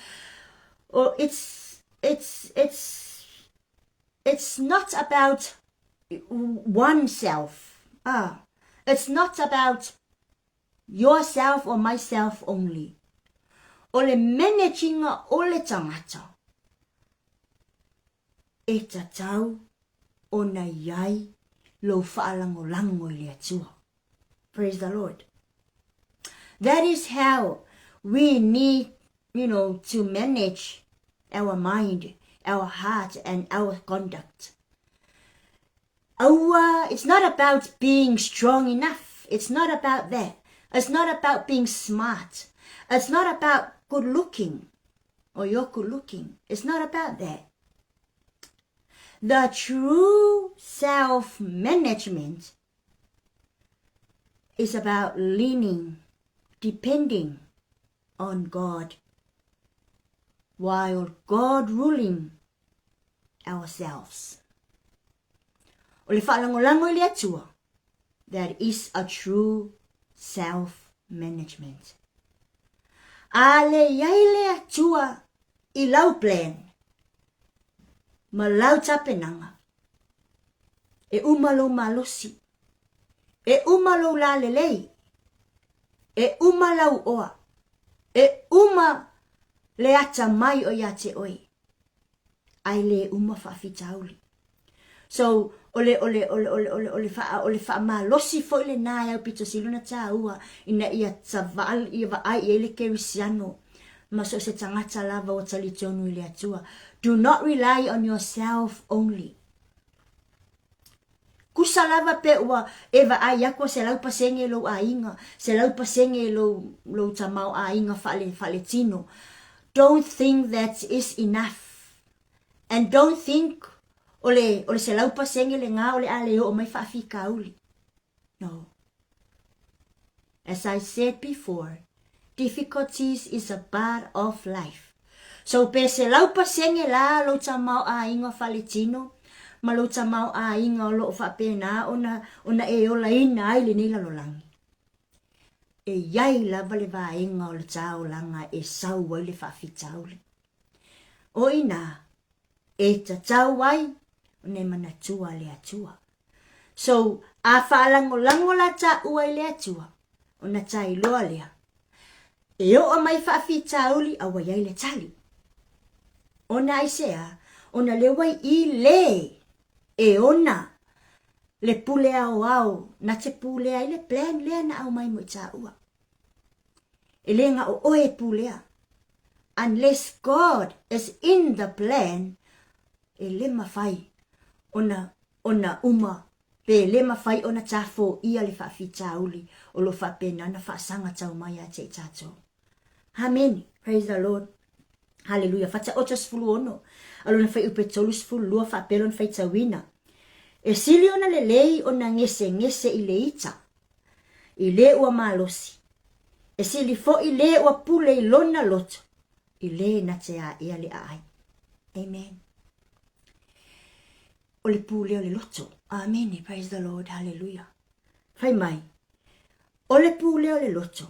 O it's not about oneself. It's not about yourself or myself only. O le managing o le tangata. E tatau o na iai lo whaalango I le atua. Praise the Lord. That is how we need, to manage our mind, our heart, and our conduct. It's not about being strong enough. It's not about that. It's not about being smart. It's not about good looking or you're good looking. It's not about that. The true self-management is about leaning, depending on God, while God ruling ourselves. O le whaalangolango I le atua, that is a true self-management. A le iai le atua I lau plan, ma lau tapenanga, e umalo malosi, e umalo la lelei, e umalau oa, e uma le ata mai o yate oi, ai le uma whaafitauli. So, ole fa malosi fo le na ya pito siluna ta ua ina ia taval ia va ai ele kerisiano maso se tangata lava o talitonu ile atua. Do not rely on yourself only. Kusalava pe ua eva ai yako se lau pasenge lo ainga, se lau pasenge lo tamau ainga fale tino. Don't think that is enough. And don't think ole se lau pasenge le ngā ole ale o mai whaafika uli. No. As I said before, difficulties is a part of life. So pe se lau pasenge la lo tamau a inga faletino, ma lo tamau a inga o lo whapena ona e ola ina ai le nila lo langi. E iai lava le va inga o le tau langa e sau wai le whaafita uli. O ina, e tatau wai, ne manatua le atua. So, a whaalango la ta ua le atua, o na tai loa lea. E o mai whaafita uli a wai le tali. O na aisea, o na le wai I le, e ona, le pule au, na te pule ai le plan lea na au mai mo ta ua. E le nga o oe pulea. Unless God is in the plan, e le mawhai. Ona uma, pe le mawhai ona tafo ia le whaafita uli, o lo whapena na whaasanga tau mai a te tato. Amen. Praise the Lord. Hallelujah. Fata otos fulu ono. Alo na whai upe tolus fulu lua whapelo na whai tawina. E sili ona le lei ona ngese I le ita. I le ua malosi. E sili fo I le ua pule I lona loto. I le na te a ia le ai. Amen. O le pule o le loto. Amen. Praise the Lord. Hallelujah. Whai mai. O le pū leo le loto.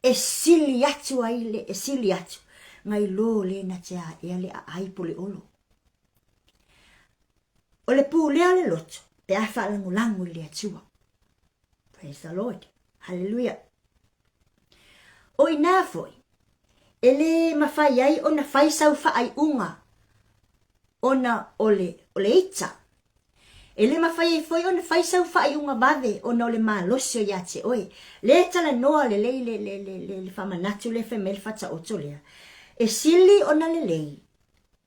E sili atu ai le, e sili atu. Ngai lo le na tea ea le a aipo le olo. O le pū leo le loto. Pe a whaalangu langu le atua. Praise the Lord. Hallelujah. O ina foi. Ele mawhai ai o na whai sau whaai unga. Ona ole ita. Ele mawhai ai foi o na whai sau whaai unga bave. Ona ole maa losio ya te oe. Le tala noa le lei le whamanatu le whemel whata oto lea. E sili ona le lei.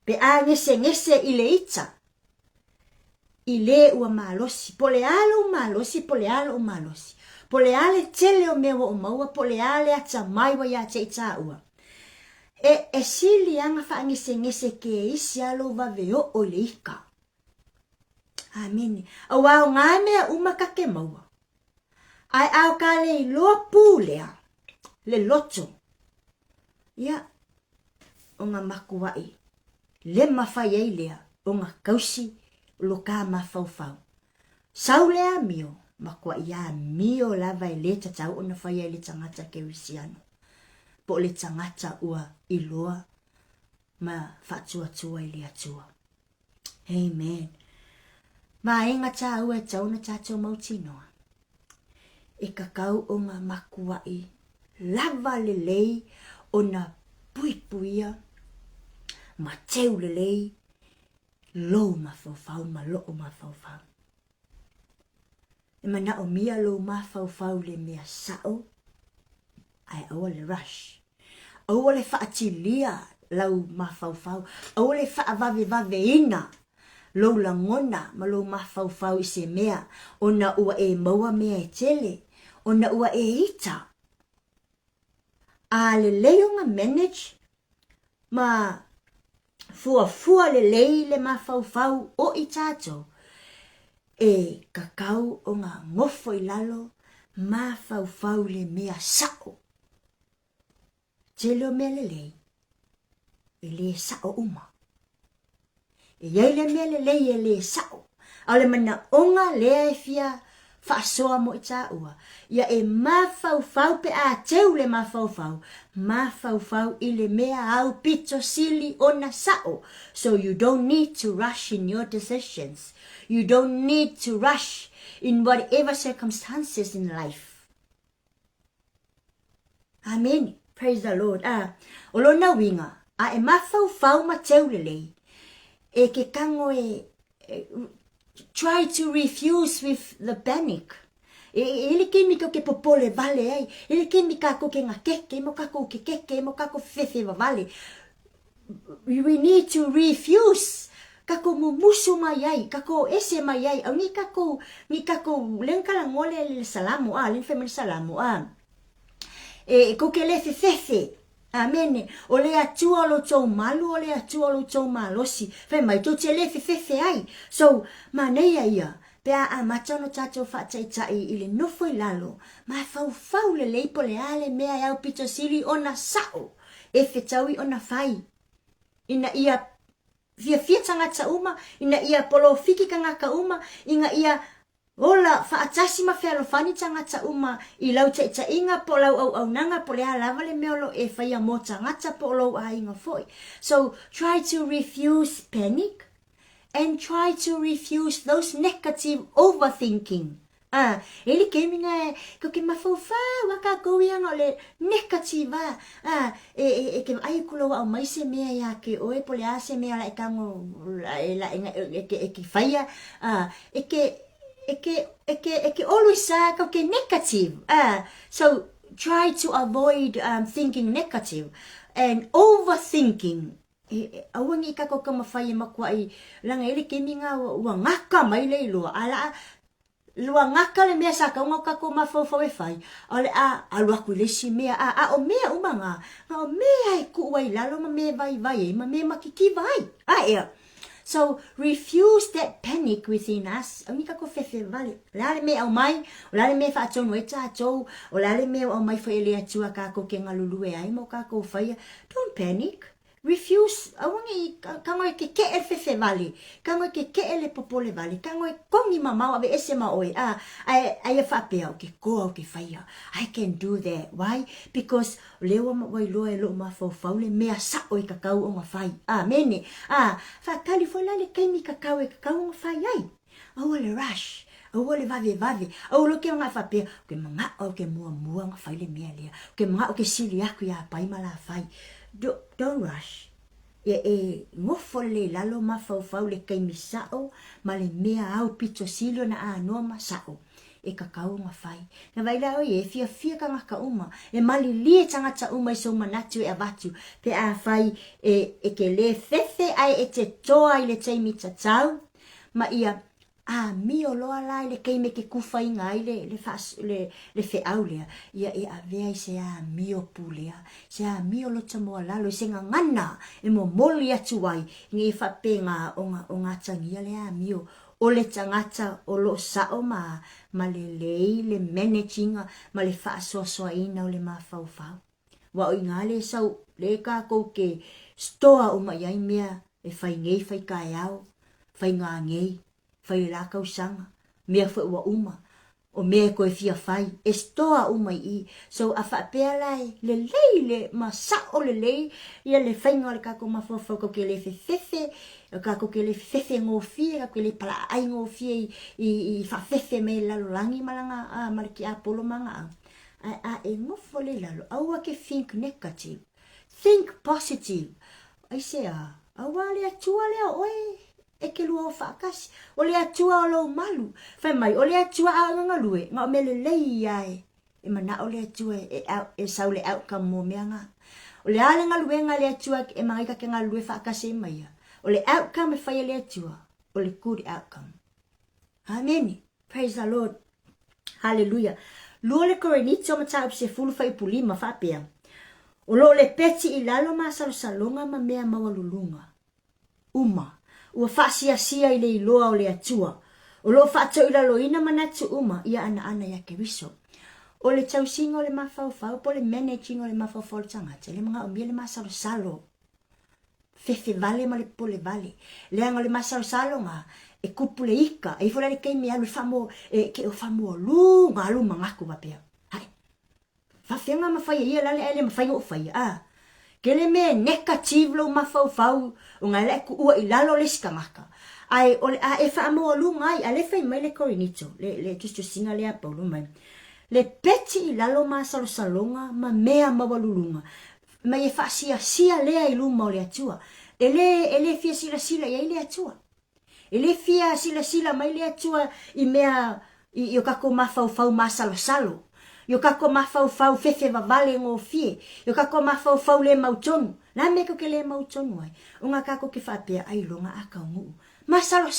Pe a ngese i le ita. I le ua maa losi. Pole alo maa losi, pole alo o maa losi. Pole ale tele o mewa o maua, pole ale ata maiwa ya te ita ua. E sili anga wha ngese ke isi alo vaveo o le ika. Amen. Au au ngā mea umakake maua. Ai au ka le loa pūlea. Le loto. Ia. O ngā makuai. Le mawhai ei lea. O ngā kausi. Lo ka mawhauwhau. Saulea mio. Makua ia mio lava le tatau o na whai le tangata ke wisiano. Po le tangata ua iloa ma whaatua i le atua. Amen. Ma inga tā ua tau na tātou mauti noa. E kakau o ngā makuai lava le lei o na puipuia ma teu le lei lo ma whauwhau ma loo ma whauwhau. E mana o mia lo ma whauwhau le mea sao. Ai aua le rush. Aua le whaatilia lau ma whauwhau. Aua le whaavave ina. Lo langona ma lo ma whauwhau i se mea. Ona ua e maua mea e tele. Ona ua e ita. A le leonga manage. Ma fua le lei le ma whauwhau o i tātou. E kakau o ngā ngofo i lalo ma whauwhau le mea sao. Te leo mea le lei. E le sao uma. E iei le mea le lei e le sao. Au le mana onga lea e fia whaasoa mo i tā ua. Ia e ma whauwhau pe a teu le ma whauwhau. Ma whauwhau i le mea au pito sili o na sao. So you don't need to rush in your decisions. You don't need to rush in whatever circumstances in life. Amen. Praise the Lord. O lona winga. A e ma whauwhau ma teu le lei. E ke kango try to refuse with the panic. Ele kimi ko ke popole vale ai. Ele kimi ka ko ke nga keke mo ka ko ke keke mo ka ko fefe vale. We need to refuse. Kako musu mai ai, kako ese mai ai. Au ni kako lengkala ngole le salamu len family salamu ko ke le fefe. Amen. O le atua lo tau malu, o le atua lo tau malosi. Fai mai to te le fefe ai. So, manea ia. Pea a matano tato whaataitai i le nofo i lalo. Ma fau le leipo le ale mea iau pito sili o na sao. E whetaui o na whai. Ina ia fia tangata uma. Ina ia polo fiki ka ngaka uma. Ina ia ola whaatasi ma whea lo whani tangata uma. I lau te inga po lau au nanga po le lava le meolo e whaia mo tangata po lau a inga foi. So try to refuse panic. And try to refuse those negative overthinking. Ele ke minga ko ke mafaufa waka ko yang ole negative e ke ai kulo au mai se mea ya ke oe pole ase mea la kango la ke faia e ke always ko ke negative. So try to avoid thinking negative and overthinking. Awangi ka ko mawhai makua i langa ele ke minga ua ngaka mai le loa ala lua ngaka le mea saka unga ka ko mawhau e whai ale alua ku le si mea o mea umanga o mea e ku wai lalo ma mea vai ma mea makiki vai so refuse that panic within us aungi ka ko fefe vale lale mea au mai lale mea wha atonu e tātou o lale mea au mai wha ele atua ka ko ke ngalulu e ai mo ka ko whai don't panic. refuse awangi kango ke el fefe vale kango ke el popole vale kango kongi mama ave ese ma oi ai fa pe ke ko ke faia I can do that. Why? Because lewa ma wai lo e lo ma fa le mea sa oi kakau o ma fai mene fa California le kai mi kakau e kakau o fai ai le rush le vave lo ke nga fa pe ke manga o ke mua nga fai le mea le ke manga o ke sili aku ya pai mala fai. Don't rush. Ngofo le lalo ma fau le kai misao ma le mea au pito silo na no ma sao kakau nga fai na vai la fia ka nga ka uma mali li tanga ta uma so manatu avatu pe fai ke le fefe ai te toa ile te mi tatau ma ia mio lo ala le kai me ke kufa inga le fe aulia ia avea se mio pulia se mio lo tamo ala lo se ngana mo moli atu wai ngi fa penga onga tangia le mio o le tangata o lo sao ma le managing ma le so ina o le mafau wa o ingale sau le ka ko ke stoa o mai ai mea fai ngei fai ka yao fai nga ngei fai la ka usanga mea fo wa uma o mea ko fia fai stoa o mai so afa pela le ma sa o le ia le fai nga le ka ko mafau ko ke le fefe ka ko ke le fefe ngo fie ka le pala ai ngo fie I fa fefe me la langi malanga malki apolo manga ngo fole la awa ke think negative think positive ai se awale atua le oi ke lu fa kas o le atua lo malu fa mai o le atua nga lue nga me le ai mana o le atua sa le outcome mo meanga o le ale nga lue nga le atua mai ka nga lue fa kas mai o le outcome fa le atua o le good outcome. Amen. Praise the Lord. Hallelujah. Lo le korenito mata se fulu fa ipulima fa pea. O lo le peti ilalo ma salonga ma mea mawalulunga. Ua fa sia ile iloa o le atua. O lo fa to ilalo ina manatu ia ana ya keriso. O le tausinga o le mafau po le managing o le mafau tangata. Le mga omia le masalo. Fefe vale ma le pole vale. Le anga le masalo nga kupule ika e fola le kai me alu famo ke o famo lu mangaku bapea hai fa fenga ma fai ia lale ele ma fai o fai ke le me negative lo ma fau unga le ku ua ilalo le skamaka ai o le e fa mo lu ngai ale fai mai le korinito le just singa le apa lu mai le peti ilalo ma salonga ma mea ma walulunga ma e fa sia le ai lu ma le atua ele fia sila ia ile atua ele fia sila mai le atua I mea I kako mafau masalo yo kako mafau fefe vale ngo fie yo kako mafau le mautonu na me ko ke le mautonu ai unga kako ke fapea ai longa aka ngu masalo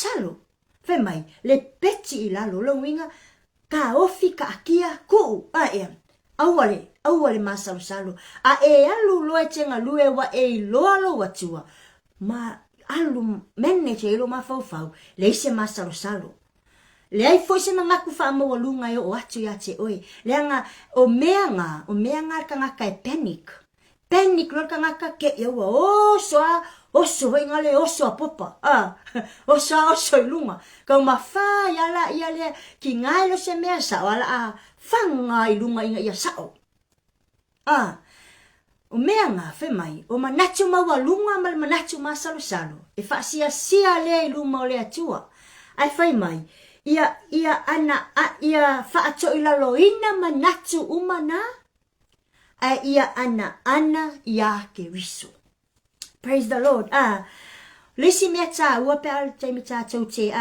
fe mai le peti ilalo lo winga ka ofi ka akia ku awale masalo alu lo etenga lue wa lo watua ma alu manager lo mafau le se masalo le ai foi se nga ku fa mo lunga yo atu ya te oi le nga o meanga ka nga kai panic lo ka nga ka ke yo so nga le oso popa oso lunga ka ma fa ya le ki nga lo se me sa wala fanga lunga inga ya sa o meanga fe mai o manatu mawalunga mal manatu masalo e fa sia le luma le atua ai fai mai ia ana ia fa ato ilalo ina manatu umana ai ia ana ia ke riso. Praise the Lord. Lisi me ta ua pe al te mi ta te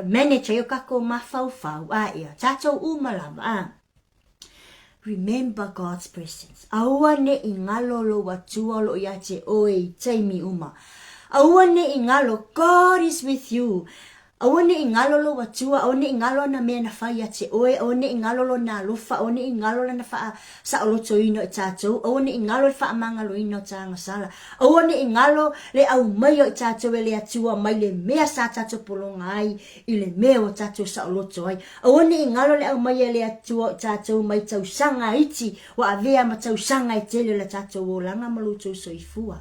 manager yo kako mafau ia ta umalava remember God's presence. Awane ingalo lo watua lo yache oi taimi uma. Awane ingalo God is with you. Awane ingalo lo watua, awane ingalo na me na fa yache oi, awane ingalo lo na lufa, awane ingalo na fa sa lo toino tato, awane ingalo fa mangalo ino tanga sala. Awane ingalo le au mayo tato le atua mai le mea sa tato polongai, ile meo tato sa lo toi. Awane ingalo le au mayo le atua tato mai tau sanga iti, wa avea ma tau sanga itele le tato wolanga maluto soifua.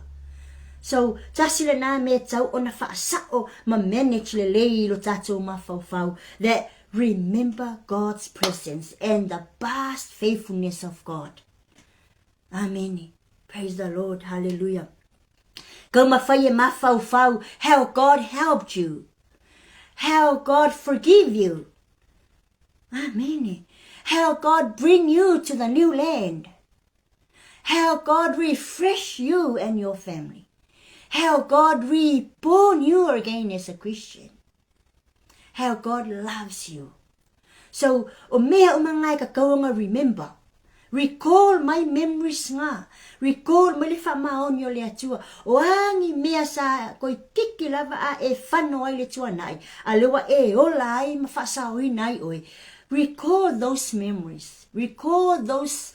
So, tasi le nā me tau o na whaasao ma manage le lei lo tatou ma whau that remember God's presence and the past faithfulness of God. Amen. Praise the Lord. Hallelujah. Go ma whai e ma whau, how God helped you. How God forgive you. Amen. How God bring you to the new land. How God refresh you and your family. How God reborn you again as a Christian. How God loves you. So, o mea umangai ka kaunga remember. Recall my memories nga. Recall mali whamaon yo le atua. O angi mea sa koi kiki lava a e whano ai le tua nai. A lewa e ola ai mawhasao i nai oi. Recall those memories. Recall those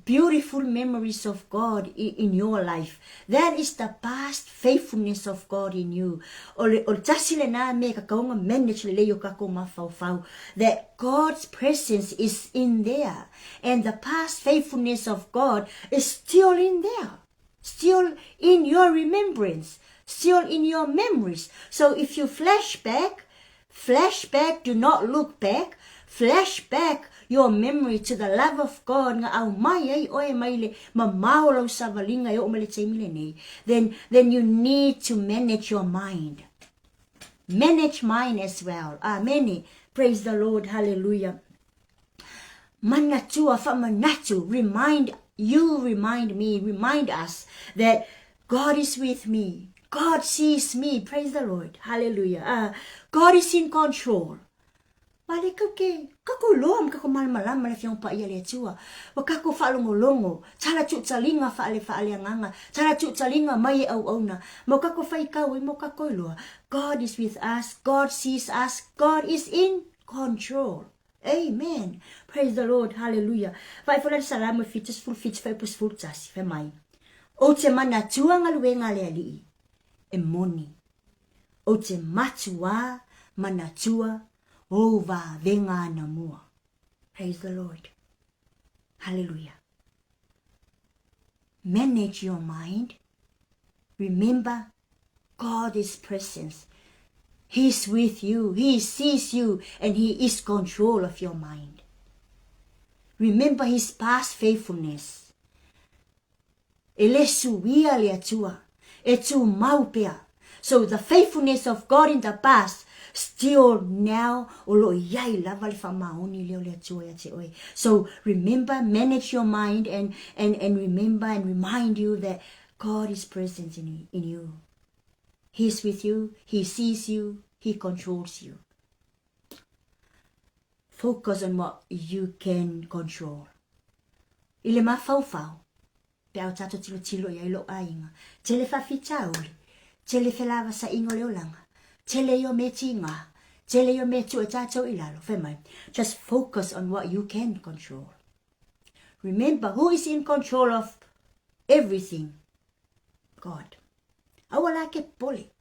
beautiful memories of God in your life. That is the past faithfulness of God in you. O tasile na me ka kaunga manage le leo kako mawhau. That God's presence is in there. And the past faithfulness of God is still in there. Still in your remembrance. Still in your memories. So if you flashback, do not look back. Flashback your memory to the love of God nga au mai ai oe mai le mamaulo sa valinga e o mele teimile nei. Then you need to manage your mind. Manage mine as well. Amen. Praise the Lord. Hallelujah. Manatua famanatu. Remind me, remind us that God is with me. God sees me. Praise the Lord. Hallelujah. God is in control. Wale kako loam kako malmalam le fiong pa ia le tua. Wa kako falongolongo, tala tu talinga faale anganga, tala tu talinga mai au na. Mo kako fai kawe mo kako loa. God is with us, God sees us, God is in control. Amen. Praise the Lord. Hallelujah. Vai fola salam me fitus full fit fai pus full tasi fe mai. O te mana tua ngaluenga le ali. E moni. O te matua manatua over venga na mua. Praise the Lord. Hallelujah. Manage your mind. Remember God's presence. He's with you. He sees you and He is control of your mind. Remember His past faithfulness. Ele suia le atua. E tu maupea. So the faithfulness of God in the past still now, so remember, manage your mind and remember and remind you that God is present in you. He's with you, He sees you, He controls you. Focus on what you can control. Ile mafau, peo tato tilo ya ilo ainga, tele fa fitauli, tele felava sa ingo leolanga. Tele yo me tinga, tele yo me tu tato ilalo, femai. Just focus on what you can control. Remember who is in control of everything. God. Awala ke pole.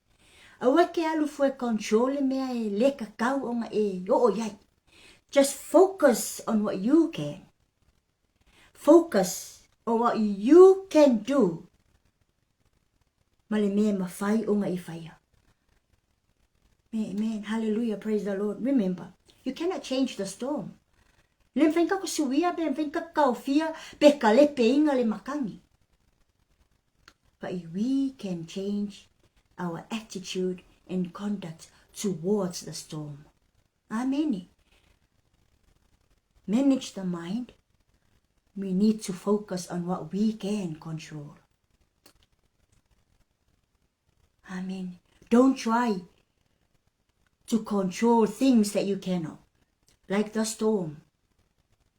Awake alu fue control mea e leka kau onga e o yai. Just focus on what you can. Focus on what you can do. Male mea mafai onga I faya. Amen. Hallelujah. Praise the Lord. Remember, you cannot change the storm. Lem venka ko suia, lem venka kaufia, peka le peinga le makangi. But we can change our attitude and conduct towards the storm. Amen. Manage the mind. We need to focus on what we can control. Amen. Don't try to control things that you cannot, like the storm.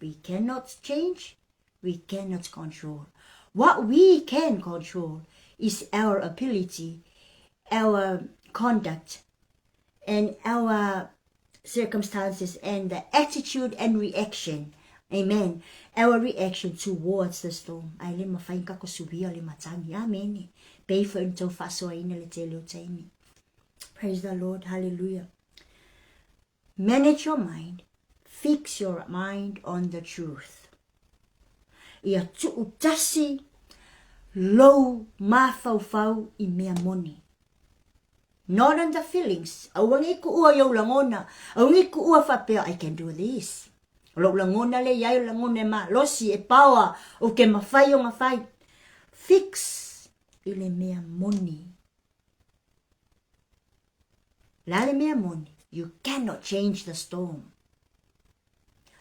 We cannot change, we cannot control. What we can control is our ability, our conduct, and our circumstances, and the attitude and reaction. Amen. Our reaction towards the storm. Ay le mafain ka ko subia le matangi. Amen. Pay for into faso ay na le telo taimi. Praise the Lord. Hallelujah. Manage your mind. Fix your mind on the truth. Ia tuutasi Low mafau I mea moni. Not on the feelings. Awangi ku ua yo langona. Awangi ku ua whapea, I can do this. Lo langona le yai langona ma losi e power o ke mawhai o mawhai. Fix ile mea moni. Lale mea moni. You cannot change the storm.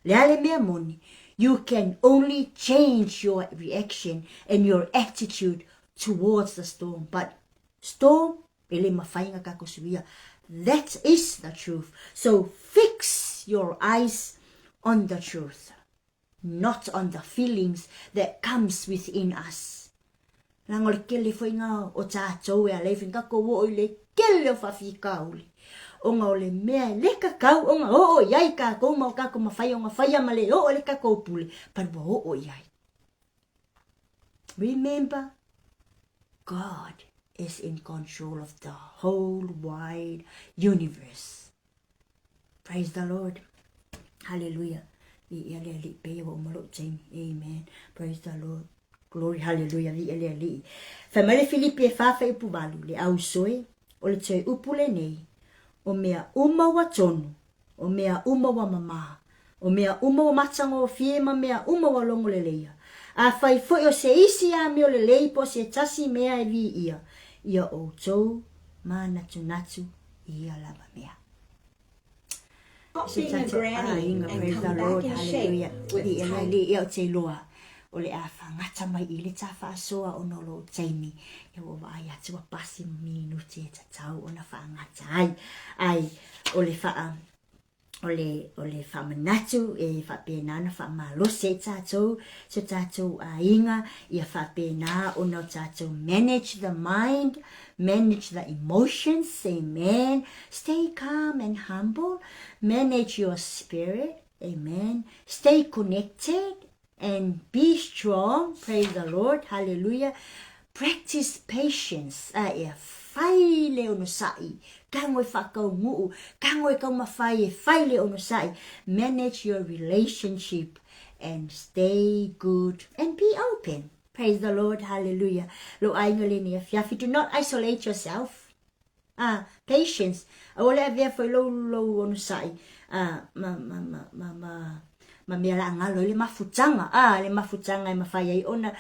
Lale mea moni. You can only change your reaction and your attitude towards the storm. But storm, ele mawhainga kakosuia. That is the truth. So fix your eyes on the truth, not on the feelings that comes within us. Langol kele foi nga o tātou e a leifin kako wo le kele o whawhika uli. O ngā ole mea le kakau o ngā o iai kako mau kako mawhai o ngā whaia ma le o le kako pule. Parwa o iai. Remember, God is in control of the whole wide universe. Praise the Lord. Hallelujah. Amen. Praise the Lord. Glory, hallelujah. Family Filipi e whawha I puwalu le au soe o le tue upule nei o mea uma wa tonu, o mea uma wa mama, o mea uma wa matango o fiema mea uma wa longo le leia. A whai foi o se isi a me o le lei po se tasi mea e vi ia. Ia o tou ma natu ia lava mea. Stop being a granny and come back in shape with time. Ia o te loa. O le a whangata mai I le ta whaasoa o nolo Jamie. Ia o ai atu a pasi minuti e tatau o na whangata ai. Ai, o le wha whamanatu e whapena na whamalose tātou. So tātou a inga ia whapena o no tātou manage the mind, manage the emotions, amen. Stay calm and humble, manage your spirit, amen. Stay connected and be strong, praise the Lord, hallelujah. Practice patience, ia whai leo no sai, kangoe whakau nguu, kangoe kau mawhai e whai leo no sai. Manage your relationship and stay good and be open. Praise the Lord, hallelujah. Lo ainga le ni afiafi, do not isolate yourself. Patience. Ole avea foi lo ono sai. Ma mea la ngalo le mafutanga le mafutanga e mafai ai ona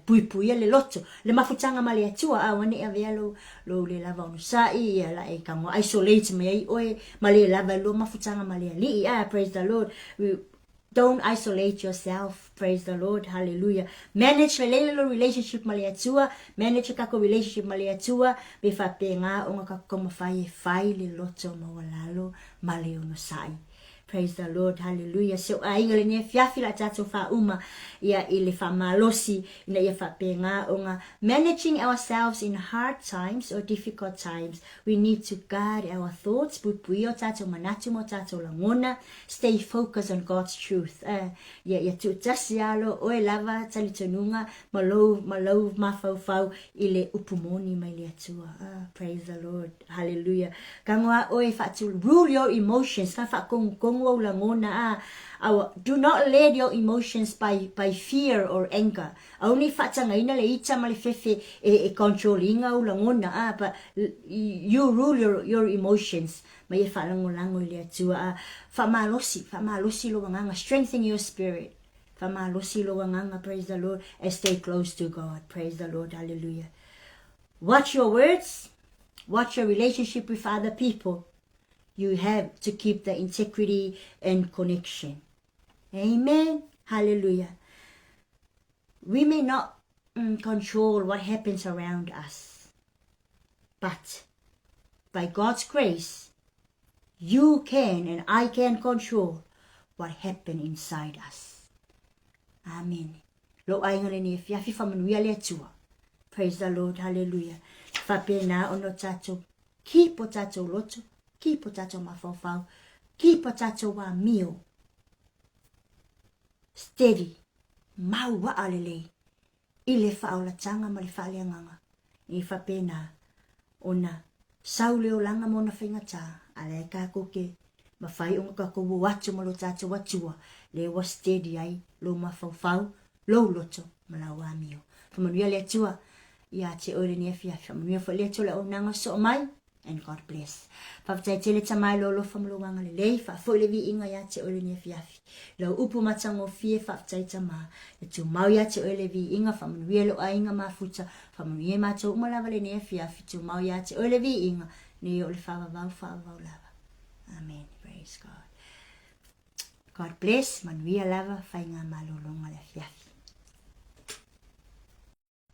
puipui le loto le mafutanga ma le atua wane e vea lo le lava ono sai la e kango isolate me ai oe ma le lava lo mafutanga ma le ali praise the Lord. Don't isolate yourself, praise the Lord, hallelujah. Manage the relationship ma le atua, manage kako relationship ma le atua, me fa penga o nga kako mafai fai le loto ma walalo ma le ono sai. Praise the Lord, hallelujah. So ainga le ne fiafi la tatou fa uma ia ile fa malosi ina ia fa penga onga managing ourselves in hard times or difficult times. We need to guard our thoughts. Pupui o tatou manatu mo tatou langona. Stay focused on God's truth. Ia tu tasialo oe lava talitonunga malou mafau ile upumoni mai le atua. Praise the Lord, hallelujah. Kangoa oe fa to rule your emotions. Ka fa kong do not let your emotions by fear or anger. Only fatanga ina le ita male fefe e controllinga ulangona but you rule your emotions. Ma ye falango le atua fa malosi lo nganga, strengthen your spirit. Fa malosi lo nganga, praise the Lord, and stay close to God. Praise the Lord, hallelujah. Watch your words, watch your relationship with other people. You have to keep the integrity and connection. Amen. Hallelujah. We may not control what happens around us, but by God's grace, you can and I can control what happens inside us. Amen. Lo ainga ni fiafi famanuia le atua. Praise the Lord. Hallelujah. Fapena ono tato. Keep o tato loto. Keep o tato mafau. Keep o tato wa mio. Steady. Mau wa alele. Ile faaolataga ma le faaleagaga. I fapena ona saule o langa mona whaingata. Ale kako ke mawhai onga kako watu ma lo tato watua. Le wa steady ai lo mafau. Lo loto ma la wa mio. Whamanuia le atua. Ia te ore ni afiafi. Whamanuia fo le atua le o nanga so mai. And God bless. Whawtai te le tamai lo whamluanga le lei. Whafo le vi inga ia te ore ni afiafi. Lau upu matango fie whawtai tama. Le tu mau ia te ore vi inga. Whamanuia lo a inga mafuta. Whamanuia mato umalawa le ni afiafi. Tu mau ia te ore vi inga. Ni o le whawawau lava. Amen. Praise God. God bless. Manuia lava. Whainga malolonga le afiafi.